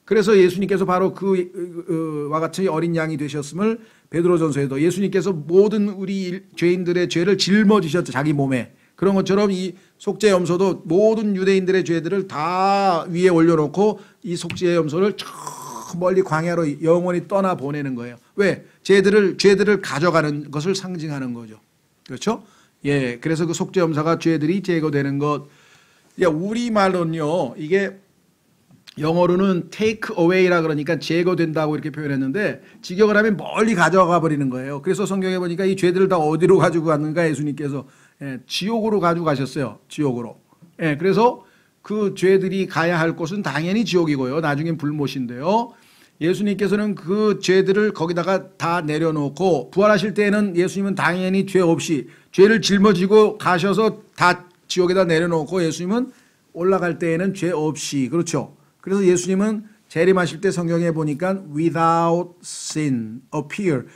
그래서 예수님께서 바로 그와 같이 어린 양이 되셨음을 베드로전서에도 예수님께서 모든 우리 죄인들의 죄를 짊어지셨죠. 자기 몸에. 그런 것처럼 이 속죄 염소도 모든 유대인들의 죄들을 다 위에 올려놓고 이 속죄 염소를 저 멀리 광야로 영원히 떠나보내는 거예요. 왜? 죄들을 가져가는 것을 상징하는 거죠. 그렇죠? 예. 그래서 그 속죄 염소가 죄들이 제거되는 것. 우리말로는요, 이게 영어로는 take away라 그러니까 제거된다고 이렇게 표현했는데 직역을 하면 멀리 가져가 버리는 거예요. 그래서 성경에 보니까 이 죄들을 다 어디로 가지고 갔는가 예수님께서 지옥으로 가지고 가셨어요. 지옥으로. 그래서 그 죄들이 가야 할 곳은 당연히 지옥이고요. 나중엔 불못인데요. 예수님께서는 그 죄들을 거기다가 다 내려놓고 부활하실 때에는 예수님은 당연히 죄 없이 죄를 짊어지고 가셔서 다 지옥에다 내려놓고 예수님은 올라갈 때에는 죄 없이, 그렇죠. 그래서 예수님은 재림하실 때 성경에 보니까 without sin appear,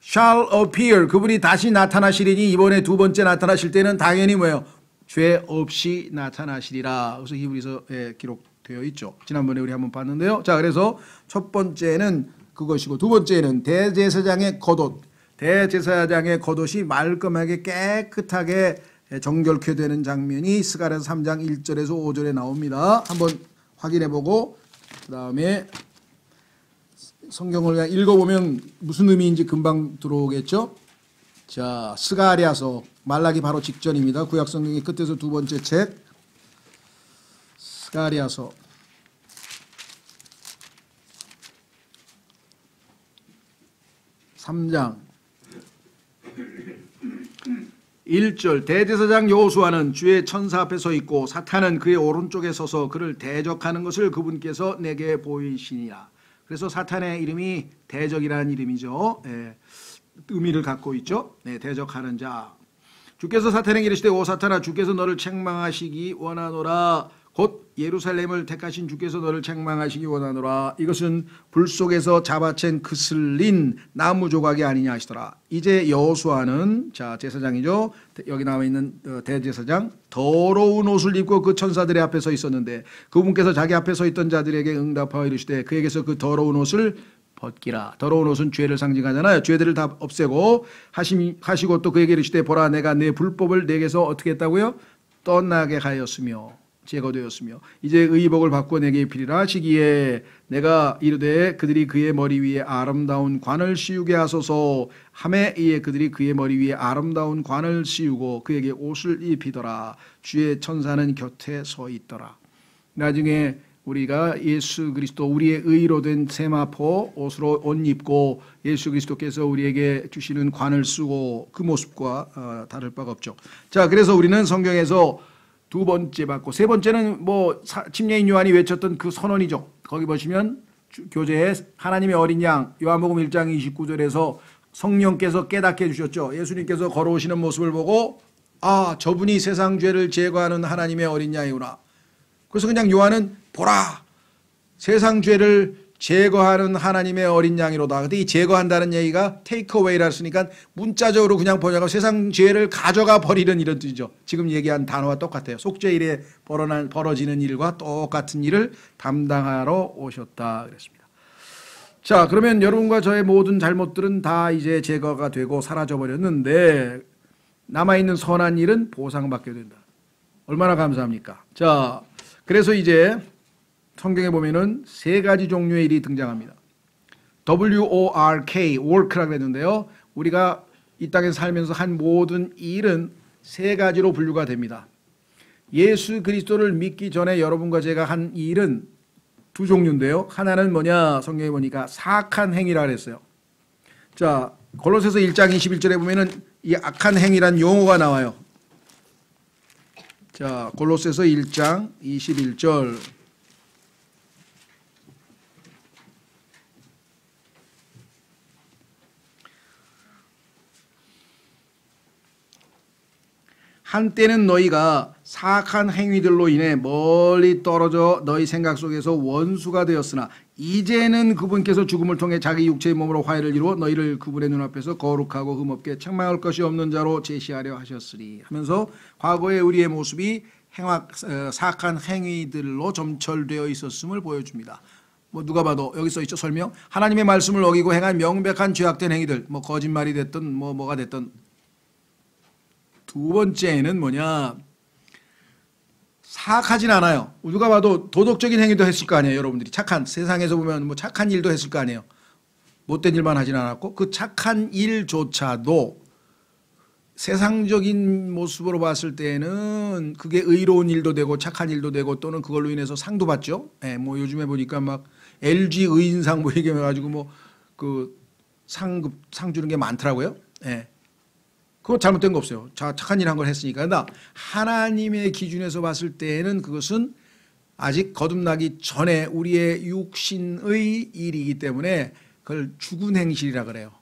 shall appear, 그분이 다시 나타나시리니 이번에 두 번째 나타나실 때는 당연히 뭐예요? 죄 없이 나타나시리라. 그래서 히브리서에 기록되어 있죠. 지난번에 우리 한번 봤는데요. 자, 그래서 첫 번째는 그것이고 두 번째는 대제사장의 겉옷. 대제사장의 겉옷이 말끔하게 깨끗하게 정결케 되는 장면이 스가랴서 3장 1절에서 5절에 나옵니다. 한번 확인해보고 그 다음에 성경을 그냥 읽어보면 무슨 의미인지 금방 들어오겠죠. 자, 스가랴서, 말라기 바로 직전입니다. 구약성경의 끝에서 두 번째 책 스가랴서 3장 1절. 대제사장 여호수아는 주의 천사 앞에 서 있고 사탄은 그의 오른쪽에 서서 그를 대적하는 것을 그분께서 내게 보이시니라. 그래서 사탄의 이름이 대적이라는 이름이죠. 예, 의미를 갖고 있죠. 네, 대적하는 자. 주께서 사탄에게 이르시되 오 사탄아, 주께서 너를 책망하시기 원하노라. 곧 예루살렘을 택하신 주께서 너를 책망하시기 원하노라. 이것은 불 속에서 잡아챈 그슬린 나무 조각이 아니냐 하시더라. 이제 여호수아는, 자, 제사장이죠. 여기 나와 있는 대제사장, 더러운 옷을 입고 그 천사들의 앞에 서 있었는데 그분께서 자기 앞에 서 있던 자들에게 응답하여 이르시되 그에게서 그 더러운 옷을 벗기라. 더러운 옷은 죄를 상징하잖아요. 죄들을 다 없애고 하시고 또 그에게 이르시되 보라, 내가 내 불법을 내게서 어떻게 했다고요? 떠나게 하였으며 제거되었으며 이제 의복을 바꾸어 내게 입히리라 하시기에 내가 이르되 그들이 그의 머리 위에 아름다운 관을 씌우게 하소서 하매 이에 그들이 그의 머리 위에 아름다운 관을 씌우고 그에게 옷을 입히더라. 주의 천사는 곁에 서 있더라. 나중에 우리가 예수 그리스도, 우리의 의로 된 세마포 옷으로 옷 입고 예수 그리스도께서 우리에게 주시는 관을 쓰고 그 모습과 다를 바가 없죠. 자, 그래서 우리는 성경에서 두 번째 받고 세 번째는 뭐 침례인 요한이 외쳤던 그 선언이죠. 거기 보시면 교재에 하나님의 어린 양, 요한복음 1장 29절에서 성령께서 깨닫게 해주셨죠. 예수님께서 걸어오시는 모습을 보고 아, 저분이 세상 죄를 제거하는 하나님의 어린 양이구나. 그래서 그냥 요한은 보라, 세상 죄를 제거하는 하나님의 어린 양이로다. 근데 이 제거한다는 얘기가 take away라 했으니까 문자적으로 그냥 번역하면 세상 죄를 가져가 버리는 이런 뜻이죠. 지금 얘기한 단어와 똑같아요. 속죄일에 벌어지는 일과 똑같은 일을 담당하러 오셨다 그랬습니다. 자, 그러면 여러분과 저의 모든 잘못들은 다 이제 제거가 되고 사라져 버렸는데 남아있는 선한 일은 보상받게 된다. 얼마나 감사합니까? 자, 그래서 이제 성경에 보면은 세 가지 종류의 일이 등장합니다. WORK, work라고 했는데요. 우리가 이 땅에서 살면서 한 모든 일은 세 가지로 분류가 됩니다. 예수 그리스도를 믿기 전에 여러분과 제가 한 일은 두 종류인데요. 하나는 뭐냐, 성경에 보니까 사악한 행위라 그랬어요. 자, 골로새서 1장 21절에 보면은 이 악한 행위란 용어가 나와요. 자, 골로새서 1장 21절. 한때는 너희가 사악한 행위들로 인해 멀리 떨어져 너희 생각 속에서 원수가 되었으나 이제는 그분께서 죽음을 통해 자기 육체의 몸으로 화해를 이루어 너희를 그분의 눈앞에서 거룩하고 흠없게 책망할 것이 없는 자로 제시하려 하셨으리 하면서 과거의 우리의 모습이 사악한 행위들로 점철되어 있었음을 보여줍니다. 뭐 누가 봐도 여기 써 있죠. 설명. 하나님의 말씀을 어기고 행한 명백한 죄악된 행위들, 뭐 거짓말이 됐든 뭐가 됐든. 두 번째는 뭐냐, 사악하진 않아요. 누가 봐도 도덕적인 행위도 했을 거 아니에요. 여러분들이 착한, 세상에서 보면 뭐 착한 일도 했을 거 아니에요. 못된 일만 하진 않았고 그 착한 일조차도 세상적인 모습으로 봤을 때는 그게 의로운 일도 되고 착한 일도 되고 또는 그걸로 인해서 상도 받죠. 예, 뭐 요즘에 보니까 막 LG 의인상 뭐 이게 해가지고 뭐 그 상 주는 게 많더라고요. 예. 그거 잘못된 거 없어요. 착한 일 한 걸 했으니까. 그러나 하나님의 기준에서 봤을 때는 그것은 아직 거듭나기 전에 우리의 육신의 일이기 때문에 그걸 죽은 행실이라 그래요.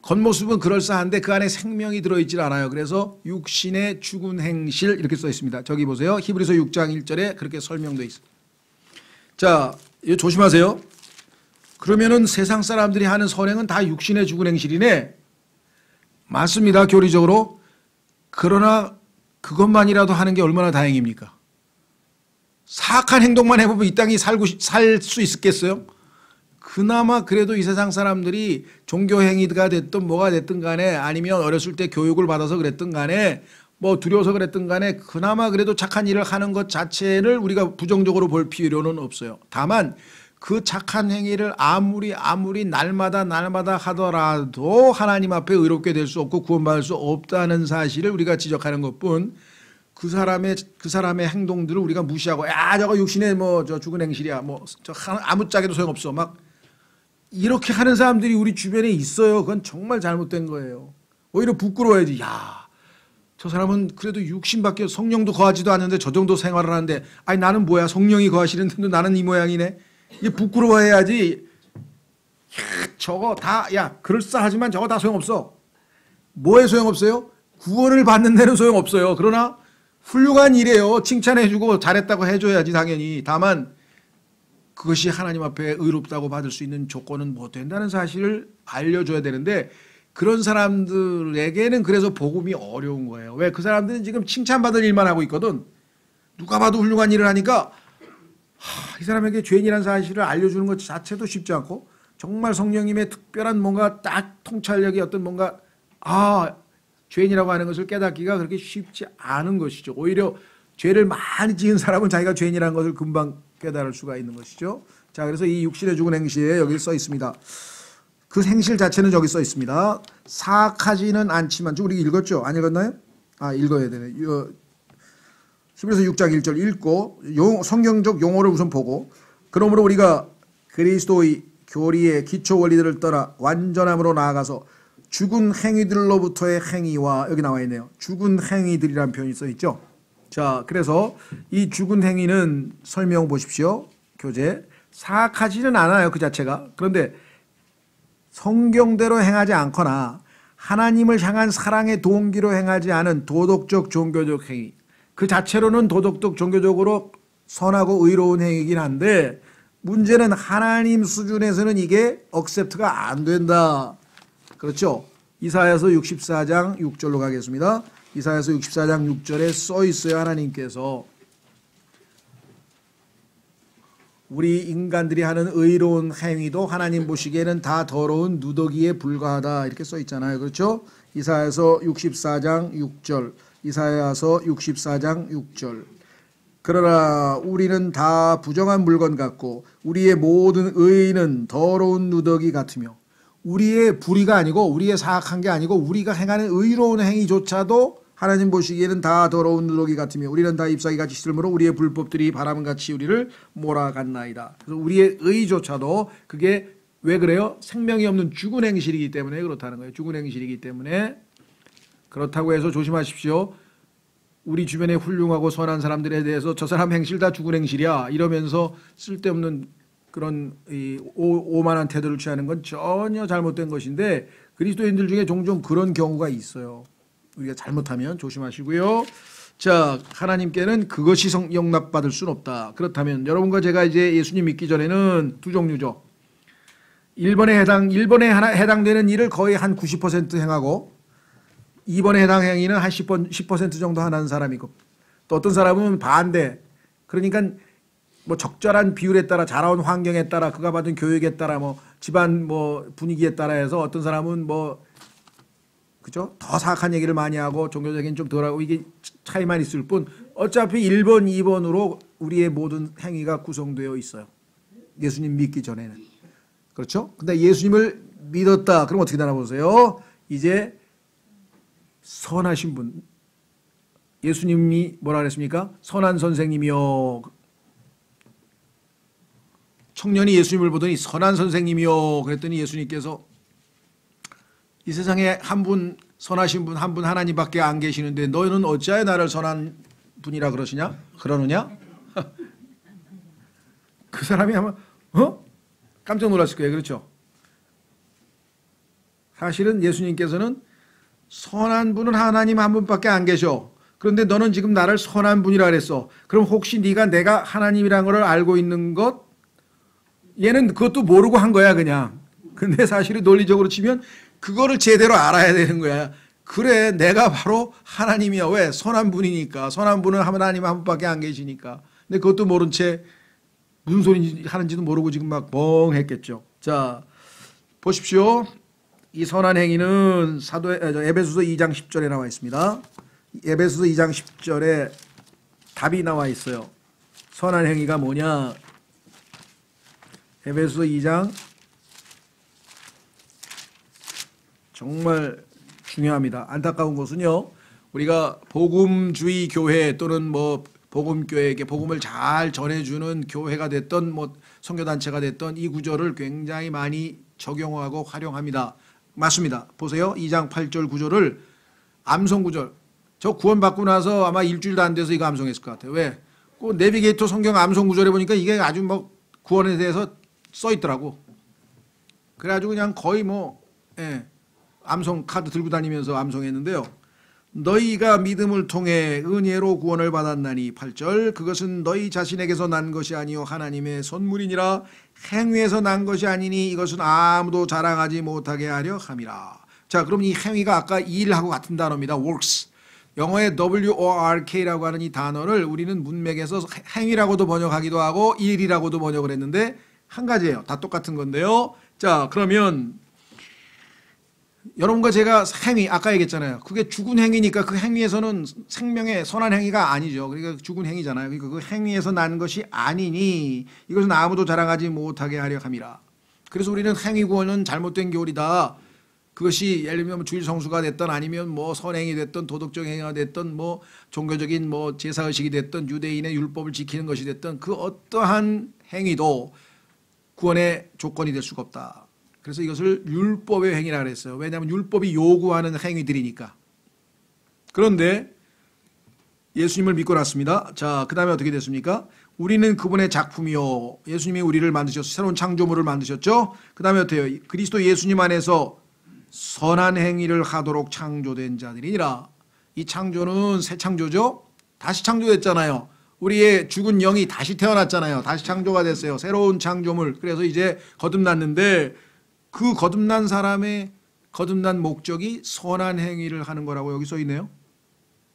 겉모습은 그럴싸한데 그 안에 생명이 들어있질 않아요. 그래서 육신의 죽은 행실 이렇게 써 있습니다. 저기 보세요. 히브리서 6장 1절에 그렇게 설명되어 있습니다. 자, 이거 조심하세요. 그러면은 세상 사람들이 하는 선행은 다 육신의 죽은 행실이네. 맞습니다. 교리적으로. 그러나 그것만이라도 하는 게 얼마나 다행입니까? 사악한 행동만 해보면 이 땅이 살 수 있겠어요? 그나마 그래도 이 세상 사람들이 종교 행위가 됐든 뭐가 됐든 간에 아니면 어렸을 때 교육을 받아서 그랬든 간에 뭐 두려워서 그랬든 간에 그나마 그래도 착한 일을 하는 것 자체를 우리가 부정적으로 볼 필요는 없어요. 다만 그 착한 행위를 아무리 날마다 하더라도 하나님 앞에 의롭게 될 수 없고 구원받을 수 없다는 사실을 우리가 지적하는 것뿐 그 사람의 행동들을 우리가 무시하고 야 저거 육신의 뭐 저 죽은 행실이야 뭐 저 아무짝에도 소용없어 막 이렇게 하는 사람들이 우리 주변에 있어요. 그건 정말 잘못된 거예요. 오히려 부끄러워야지. 야, 저 사람은 그래도 육신밖에 성령도 거하지도 않는데 저 정도 생활을 하는데 아니 나는 뭐야 성령이 거하시는데도 나는 이 모양이네. 이게 부끄러워해야지. 야, 저거 다 야 그럴싸하지만 저거 다 소용없어. 뭐에 소용없어요? 구원을 받는 데는 소용없어요. 그러나 훌륭한 일이에요. 칭찬해주고 잘했다고 해줘야지 당연히. 다만 그것이 하나님 앞에 의롭다고 받을 수 있는 조건은 못 된다는 사실을 알려줘야 되는데 그런 사람들에게는 그래서 복음이 어려운 거예요. 왜? 그 사람들은 지금 칭찬받을 일만 하고 있거든. 누가 봐도 훌륭한 일을 하니까 이 사람에게 죄인이라는 사실을 알려주는 것 자체도 쉽지 않고 정말 성령님의 특별한 뭔가 딱 통찰력이 어떤 뭔가 죄인이라고 하는 것을 깨닫기가 그렇게 쉽지 않은 것이죠. 오히려 죄를 많이 지은 사람은 자기가 죄인이라는 것을 금방 깨달을 수가 있는 것이죠. 자, 그래서 이 육신의 죽은 행실에 여기 써 있습니다. 그 행실 자체는 여기 써 있습니다. 사악하지는 않지만, 우리 읽었죠? 안 읽었나요? 읽어야 되네. 히브리서 6장 1절 읽고 성경적 용어를 우선 보고 그러므로 우리가 그리스도의 교리의 기초 원리들을 떠나 완전함으로 나아가서 죽은 행위들로부터의 행위와 여기 나와 있네요. 죽은 행위들이라는 표현이 써 있죠. 자, 그래서 이 죽은 행위는 설명 보십시오. 교재. 사악하지는 않아요. 그 자체가. 그런데 성경대로 행하지 않거나 하나님을 향한 사랑의 동기로 행하지 않은 도덕적 종교적 행위. 그 자체로는 도덕적 종교적으로 선하고 의로운 행위이긴 한데 문제는 하나님 수준에서는 이게 억셉트가 안 된다. 그렇죠? 이사야서 64장 6절로 가겠습니다. 이사야서 64장 6절에 써 있어요. 하나님께서 우리 인간들이 하는 의로운 행위도 하나님 보시기에는 다 더러운 누더기에 불과하다 이렇게 써 있잖아요. 그렇죠? 이사야서 64장 6절 이사야서 64장 6절 그러나 우리는 다 부정한 물건 같고 우리의 모든 의는 더러운 누더기 같으며 우리의 불의가 아니고 우리의 사악한 게 아니고 우리가 행하는 의로운 행위조차도 하나님 보시기에는 다 더러운 누더기 같으며 우리는 다 잎사귀같이 시들므로 우리의 불법들이 바람같이 우리를 몰아갔나이다. 그래서 우리의 의조차도 그게 왜 그래요? 생명이 없는 죽은 행실이기 때문에 그렇다는 거예요. 죽은 행실이기 때문에 그렇다고 해서 조심하십시오. 우리 주변에 훌륭하고 선한 사람들에 대해서 저 사람 행실 다 죽은 행실이야 이러면서 쓸데없는 그런 오만한 태도를 취하는 건 전혀 잘못된 것인데 그리스도인들 중에 종종 그런 경우가 있어요. 우리가 잘못하면 조심하시고요. 자, 하나님께는 그것이 용납받을 수는 없다. 그렇다면 여러분과 제가 이제 예수님 믿기 전에는 두 종류죠. 1번에 해당되는 일을 거의 한 90% 행하고 2번에 해당 행위는 한 10% 정도 하는 사람이고 또 어떤 사람은 반대. 그러니까 뭐 적절한 비율에 따라 자라온 환경에 따라 그가 받은 교육에 따라 뭐 집안 뭐 분위기에 따라 해서 어떤 사람은 뭐 그죠? 더 사악한 얘기를 많이 하고 종교적인 좀 덜하고 이게 차이만 있을 뿐 어차피 1번, 2번으로 우리의 모든 행위가 구성되어 있어요. 예수님 믿기 전에는. 그렇죠? 근데 예수님을 믿었다. 그럼 어떻게 되나 보세요. 이제 선하신 분. 예수님이 뭐라 그랬습니까? 선한 선생님이요. 청년이 예수님을 보더니 선한 선생님이요. 그랬더니 예수님께서 이 세상에 한 분 선하신 분 한 분 하나님밖에 안 계시는데 너희는 어찌하여 나를 선한 분이라 그러느냐? 그 사람이 아마 깜짝 놀랐을 거예요. 그렇죠? 사실은 예수님께서는 선한 분은 하나님 한 분밖에 안 계셔. 그런데 너는 지금 나를 선한 분이라 그랬어. 그럼 혹시 네가 내가 하나님이라는 걸 알고 있는 것? 얘는 그것도 모르고 한 거야 그냥. 근데 사실은 논리적으로 치면 그거를 제대로 알아야 되는 거야. 그래, 내가 바로 하나님이야. 왜? 선한 분이니까. 선한 분은 하나님 한 분밖에 안 계시니까. 근데 그것도 모른 채 무슨 소리 하는지도 모르고 지금 막 멍했겠죠. 자, 보십시오. 이 선한 행위는 에베소서 2장 10절에 나와 있습니다. 에베소서 2장 10절에 답이 나와 있어요. 선한 행위가 뭐냐? 에베소서 2장 정말 중요합니다. 안타까운 것은요, 우리가 복음주의 교회 또는 뭐 복음교회에게 복음을 잘 전해주는 교회가 됐던 뭐 선교단체가 됐던 이 구절을 굉장히 많이 적용하고 활용합니다. 맞습니다. 보세요. 2장 8절 구절을 암송 구절. 저 구원받고 나서 아마 일주일도 안 돼서 이거 암송했을 것 같아요. 왜? 그 내비게이터 성경 암송 구절에 보니까 이게 아주 뭐 구원에 대해서 써 있더라고. 그래가지고 그냥 거의 뭐 암송 카드 들고 다니면서 암송했는데요. 너희가 믿음을 통해 은혜로 구원을 받았나니 8절 그것은 너희 자신에게서 난 것이 아니요 하나님의 선물이니라 행위에서 난 것이 아니니 이것은 아무도 자랑하지 못하게 하려 함이라. 자, 그럼 이 행위가 아까 일하고 같은 단어입니다. works. 영어의 work라고 하는 이 단어를 우리는 문맥에서 행위라고도 번역하기도 하고 일이라고도 번역을 했는데 한 가지예요. 다 똑같은 건데요. 자, 그러면 여러분과 제가 행위 아까 얘기했잖아요. 그게 죽은 행위니까 그 행위에서는 생명의 선한 행위가 아니죠. 그러니까 죽은 행위잖아요. 그러니까 그 행위에서 난 것이 아니니 이것은 아무도 자랑하지 못하게 하려 함이라. 그래서 우리는 행위 구원은 잘못된 교리다. 그것이 예를 들면 주일 성수가 됐던 아니면 뭐 선행이 됐던 도덕적 행위가 됐던 뭐 종교적인 뭐 제사의식이 됐던 유대인의 율법을 지키는 것이 됐던 그 어떠한 행위도 구원의 조건이 될 수가 없다. 그래서 이것을 율법의 행위라 그랬어요. 왜냐하면 율법이 요구하는 행위들이니까. 그런데 예수님을 믿고 났습니다. 자, 그 다음에 어떻게 됐습니까? 우리는 그분의 작품이요. 예수님이 우리를 만드셔서 새로운 창조물을 만드셨죠. 그 다음에 어때요? 그리스도 예수님 안에서 선한 행위를 하도록 창조된 자들이니라. 이 창조는 새 창조죠. 다시 창조됐잖아요. 우리의 죽은 영이 다시 태어났잖아요. 다시 창조가 됐어요. 새로운 창조물. 그래서 이제 거듭났는데 그 거듭난 사람의 거듭난 목적이 선한 행위를 하는 거라고 여기 써 있네요.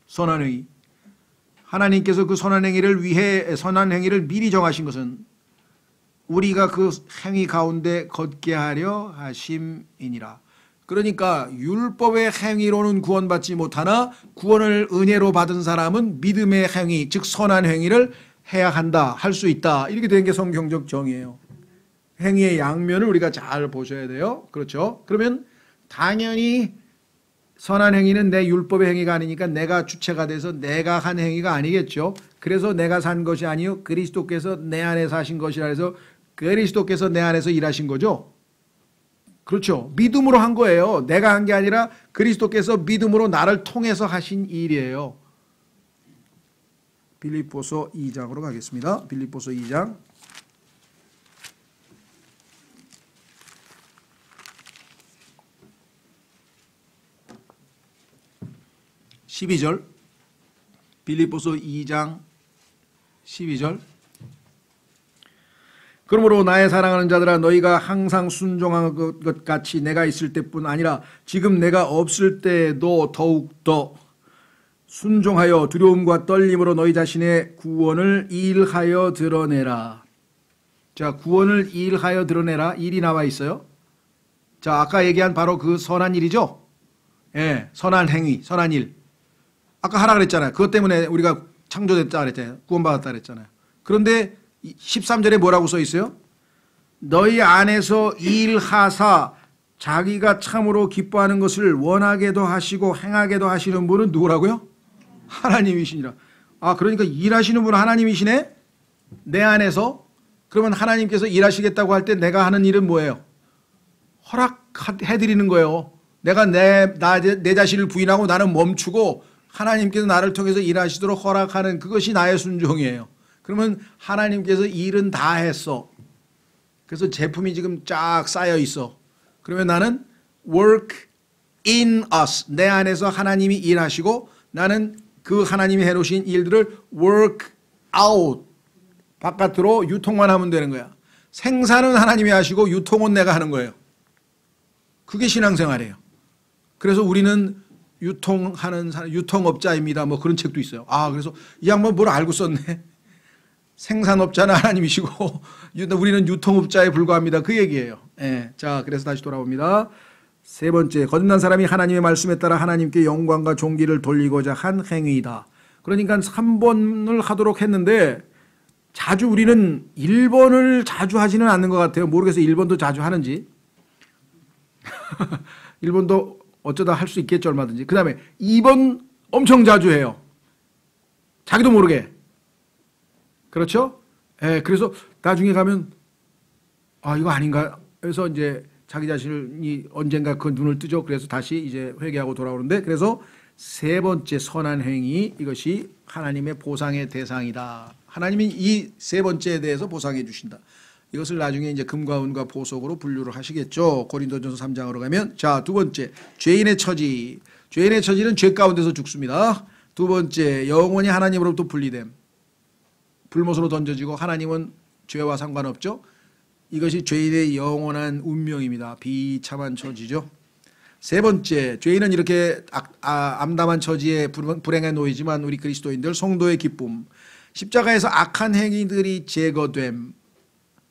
선한 행위. 하나님께서 그 선한 행위를 위해 선한 행위를 미리 정하신 것은 우리가 그 행위 가운데 걷게 하려 하심이니라. 그러니까 율법의 행위로는 구원받지 못하나 구원을 은혜로 받은 사람은 믿음의 행위, 즉 선한 행위를 해야 한다, 할 수 있다. 이렇게 된 게 성경적 정의예요. 행위의 양면을 우리가 잘 보셔야 돼요. 그렇죠? 그러면 당연히 선한 행위는 내 율법의 행위가 아니니까 내가 주체가 돼서 내가 한 행위가 아니겠죠. 그래서 내가 산 것이 아니요 그리스도께서 내 안에 사신 것이라 해서 그리스도께서 내 안에서 일하신 거죠. 그렇죠. 믿음으로 한 거예요. 내가 한 게 아니라 그리스도께서 믿음으로 나를 통해서 하신 일이에요. 빌립보서 2장으로 가겠습니다. 빌립보서 2장 12절, 빌립보서 2장 12절. 그러므로 나의 사랑하는 자들아 너희가 항상 순종한 것 같이 내가 있을 때뿐 아니라 지금 내가 없을 때에도 더욱더 순종하여 두려움과 떨림으로 너희 자신의 구원을 일하여 드러내라. 자, 구원을 일하여 드러내라. 일이 나와 있어요. 자, 아까 얘기한 바로 그 선한 일이죠. 예, 선한 행위, 선한 일. 아까 하라 그랬잖아요. 그것 때문에 우리가 창조됐다 그랬잖아요. 구원받았다 그랬잖아요. 그런데 13절에 뭐라고 써 있어요? 너희 안에서 일하사 자기가 참으로 기뻐하는 것을 원하게도 하시고 행하게도 하시는 분은 누구라고요? 하나님이시니라. 아, 그러니까 일하시는 분은 하나님이시네? 내 안에서? 그러면 하나님께서 일하시겠다고 할 때 내가 하는 일은 뭐예요? 허락해드리는 거예요. 내가 내 자신을 부인하고 나는 멈추고 하나님께서 나를 통해서 일하시도록 허락하는 그것이 나의 순종이에요. 그러면 하나님께서 일은 다 했어. 그래서 제품이 지금 쫙 쌓여 있어. 그러면 나는 work in us. 내 안에서 하나님이 일하시고 나는 그 하나님이 해놓으신 일들을 work out. 바깥으로 유통만 하면 되는 거야. 생산은 하나님이 하시고 유통은 내가 하는 거예요. 그게 신앙생활이에요. 그래서 우리는 유통하는 사람, 유통업자입니다. 뭐 그런 책도 있어요. 아, 그래서 이 양반 뭘 알고 썼네. 생산업자는 하나님이시고 우리는 유통업자에 불과합니다. 그 얘기예요. 예. 자, 그래서 다시 돌아옵니다. 세 번째, 거듭난 사람이 하나님의 말씀에 따라 하나님께 영광과 존귀를 돌리고자 한 행위이다. 그러니까 3번을 하도록 했는데 자주 우리는 1번을 자주 하지는 않는 것 같아요. 모르겠어요. 1번도 자주 하는지. 1번도 어쩌다 할 수 있겠죠. 얼마든지. 그 다음에 2번 엄청 자주 해요. 자기도 모르게. 그렇죠? 예, 그래서 나중에 가면 아, 이거 아닌가 해서 이제 자기 자신이 언젠가 그 눈을 뜨죠. 그래서 다시 이제 회개하고 돌아오는데, 그래서 세 번째 선한 행위, 이것이 하나님의 보상의 대상이다. 하나님이 이 세 번째에 대해서 보상해 주신다. 이것을 나중에 이제 금과 은과 보석으로 분류를 하시겠죠. 고린도전서 3장으로 가면, 자, 두 번째, 죄인의 처지. 죄인의 처지는 죄 가운데서 죽습니다. 두 번째, 영원히 하나님으로부터 분리됨. 불못으로 던져지고 하나님은 죄와 상관없죠. 이것이 죄인의 영원한 운명입니다. 비참한 처지죠. 세 번째, 죄인은 이렇게 암담한 처지에 불행에 놓이지만 우리 그리스도인들 성도의 기쁨. 십자가에서 악한 행위들이 제거됨.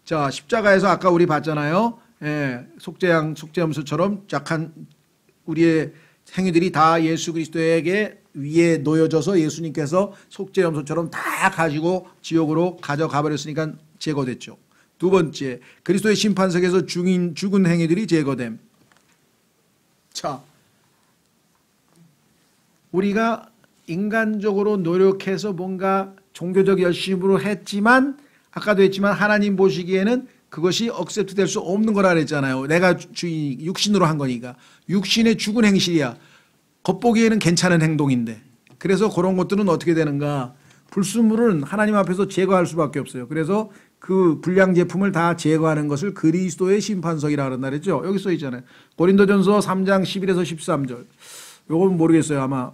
자, 십자가에서 아까 우리 봤잖아요. 예, 속죄염소처럼 약한 우리의 행위들이 다 예수 그리스도에게 위에 놓여져서 예수님께서 속죄염소처럼 다 가지고 지옥으로 가져가 버렸으니까 제거됐죠. 두 번째, 그리스도의 심판석에서 죽은 행위들이 제거됨. 자, 우리가 인간적으로 노력해서 뭔가 종교적 열심으로 했지만, 아까도 했지만 하나님 보시기에는 그것이 억셉트 될 수 없는 거라 그랬잖아요. 내가 주인 육신으로 한 거니까. 육신의 죽은 행실이야. 겉보기에는 괜찮은 행동인데. 그래서 그런 것들은 어떻게 되는가? 불순물은 하나님 앞에서 제거할 수밖에 없어요. 그래서 그 불량 제품을 다 제거하는 것을 그리스도의 심판석이라 그런다 그랬죠. 여기 써 있잖아요. 고린도전서 3장 11에서 13절. 요건 모르겠어요. 아마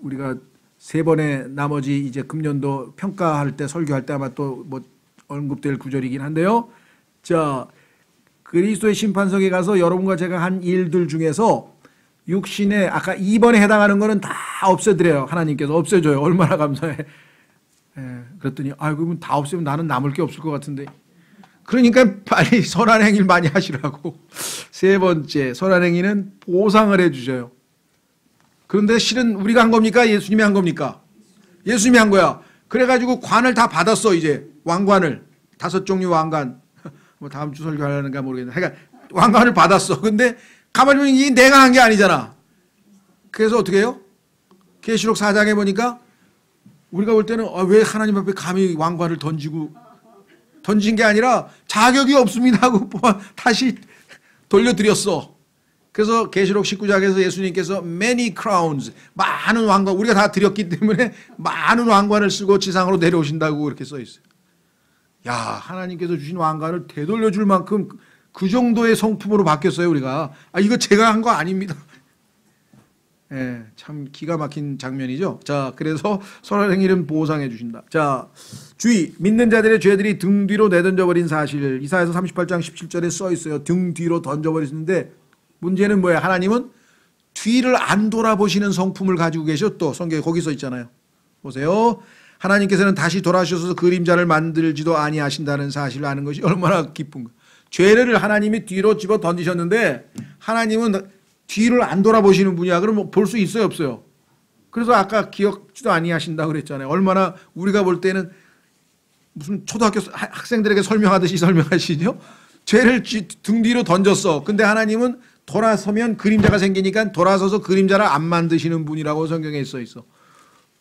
우리가 세 번의 나머지 이제 금년도 평가할 때 설교할 때 아마 또 뭐 언급될 구절이긴 한데요. 자, 그리스도의 심판석에 가서 여러분과 제가 한 일들 중에서 육신의 아까 2번에 해당하는 거는 다 없애드려요. 하나님께서 없애줘요. 얼마나 감사해. 예, 그랬더니 아이고 다 없애면 나는 남을 게 없을 것 같은데. 그러니까 빨리 선한 행위를 많이 하시라고. 세 번째, 선한 행위는 보상을 해주셔요. 그런데 실은 우리가 한 겁니까? 예수님이 한 겁니까? 예수님이 한 거야. 그래가지고 관을 다 받았어. 이제 왕관을 5종류 왕관. 뭐 다음 주 설교하려는가 모르겠는데, 그러니까 왕관을 받았어. 근데 가만히 보면 이게 내가 한 게 아니잖아. 그래서 어떻게 해요? 계시록 4장에 보니까 우리가 볼 때는 왜 하나님 앞에 감히 왕관을 던진 게 아니라 자격이 없습니다 하고 다시 돌려드렸어. 그래서 계시록 19장에서 예수님께서 many crowns, 많은 왕관, 우리가 다 드렸기 때문에 많은 왕관을 쓰고 지상으로 내려오신다고 그렇게 써 있어요. 야, 하나님께서 주신 왕관을 되돌려줄 만큼 그 정도의 성품으로 바뀌었어요, 우리가. 이거 제가 한 거 아닙니다. 예, 참 기가 막힌 장면이죠. 자, 그래서 선한 행위는 보상해 주신다. 자, 주의, 믿는 자들의 죄들이 등 뒤로 내던져버린 사실. 이사야서 38장 17절에 써 있어요. 등 뒤로 던져버리시는데 문제는 뭐예요? 하나님은 뒤를 안 돌아보시는 성품을 가지고 계셔. 또 성경에 거기 써 있잖아요. 보세요. 하나님께서는 다시 돌아오셔서 그림자를 만들지도 아니하신다는 사실을 아는 것이 얼마나 기쁜가. 죄를 하나님이 뒤로 집어 던지셨는데 하나님은 뒤를 안 돌아보시는 분이야. 그럼 볼 수 있어요, 없어요? 그래서 아까 기억지도 아니하신다고 그랬잖아요. 얼마나 우리가 볼 때는 무슨 초등학교 학생들에게 설명하듯이 설명하시죠? 죄를 등 뒤로 던졌어. 근데 하나님은 돌아서면 그림자가 생기니까 돌아서서 그림자를 안 만드시는 분이라고 성경에 써 있어.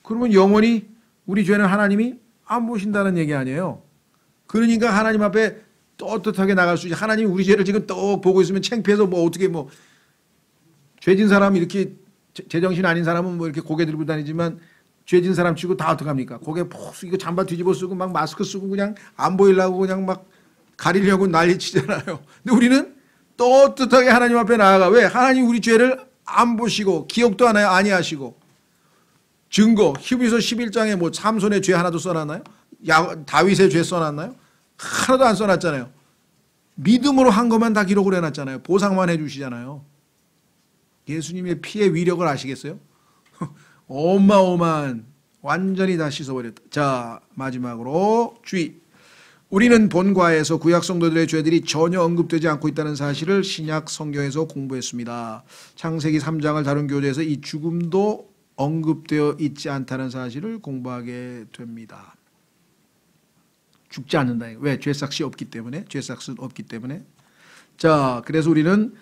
그러면 영원히 우리 죄는 하나님이 안 보신다는 얘기 아니에요. 그러니까 하나님 앞에 떳떳하게 나갈 수 있지. 하나님이 우리 죄를 지금 떡 보고 있으면 창피해서 뭐 어떻게 뭐 죄진 사람이 이렇게 제정신 아닌 사람은 뭐 이렇게 고개 들고 다니지만 죄진 사람 치고 다 어떡합니까? 고개 푹 숙이고 잠바 뒤집어 쓰고 막 마스크 쓰고 그냥 안 보이려고 그냥 막 가리려고 난리 치잖아요. 근데 우리는 떳떳하게 하나님 앞에 나아가. 왜? 하나님 우리 죄를 안 보시고 기억도 아니하시고. 증거 히브리서 11장에 뭐 삼손의 죄 하나도 써놨나요? 다윗의 죄 써놨나요? 하나도 안 써놨잖아요. 믿음으로 한 것만 다 기록을 해놨잖아요. 보상만 해주시잖아요. 예수님의 피의 위력을 아시겠어요? 어마어마한, 완전히 다 씻어버렸다. 자, 마지막으로 주의. 우리는 본과에서 구약 성도들의 죄들이 전혀 언급되지 않고 있다는 사실을 신약 성경에서 공부했습니다. 창세기 3장을 다룬 교재에서 이 죽음도 언급되어 있지 않다는 사실을 공부하게 됩니다. 죽지 않는다. 왜? 죄삭시 없기 때문에. 죄삭은 없기 때문에. 자, 그래서 우리는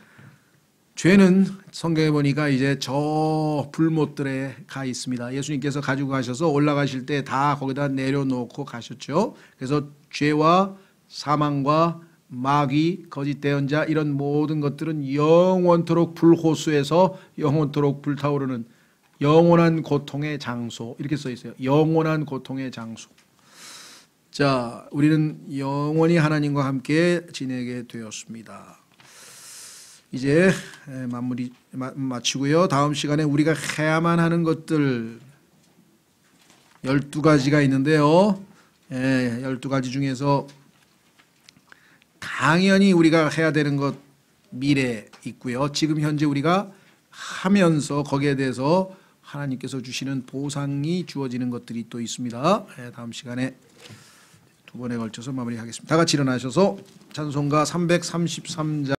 죄는 성경에 보니까 이제 저 불못들에 가 있습니다. 예수님께서 가지고 가셔서 올라가실 때 다 거기다 내려놓고 가셨죠. 그래서 죄와 사망과 마귀, 거짓 대언자 이런 모든 것들은 영원토록 불호수에서 영원토록 불타오르는 영원한 고통의 장소, 이렇게 써 있어요. 영원한 고통의 장소. 자, 우리는 영원히 하나님과 함께 지내게 되었습니다. 이제 마무리 마치고요. 다음 시간에 우리가 해야만 하는 것들 12가지가 있는데요. 12가지 중에서 당연히 우리가 해야 되는 것 미래 있고요. 지금 현재 우리가 하면서 거기에 대해서 하나님께서 주시는 보상이 주어지는 것들이 또 있습니다. 다음 시간에 두 번에 걸쳐서 마무리하겠습니다. 다 같이 일어나셔서 찬송가 333장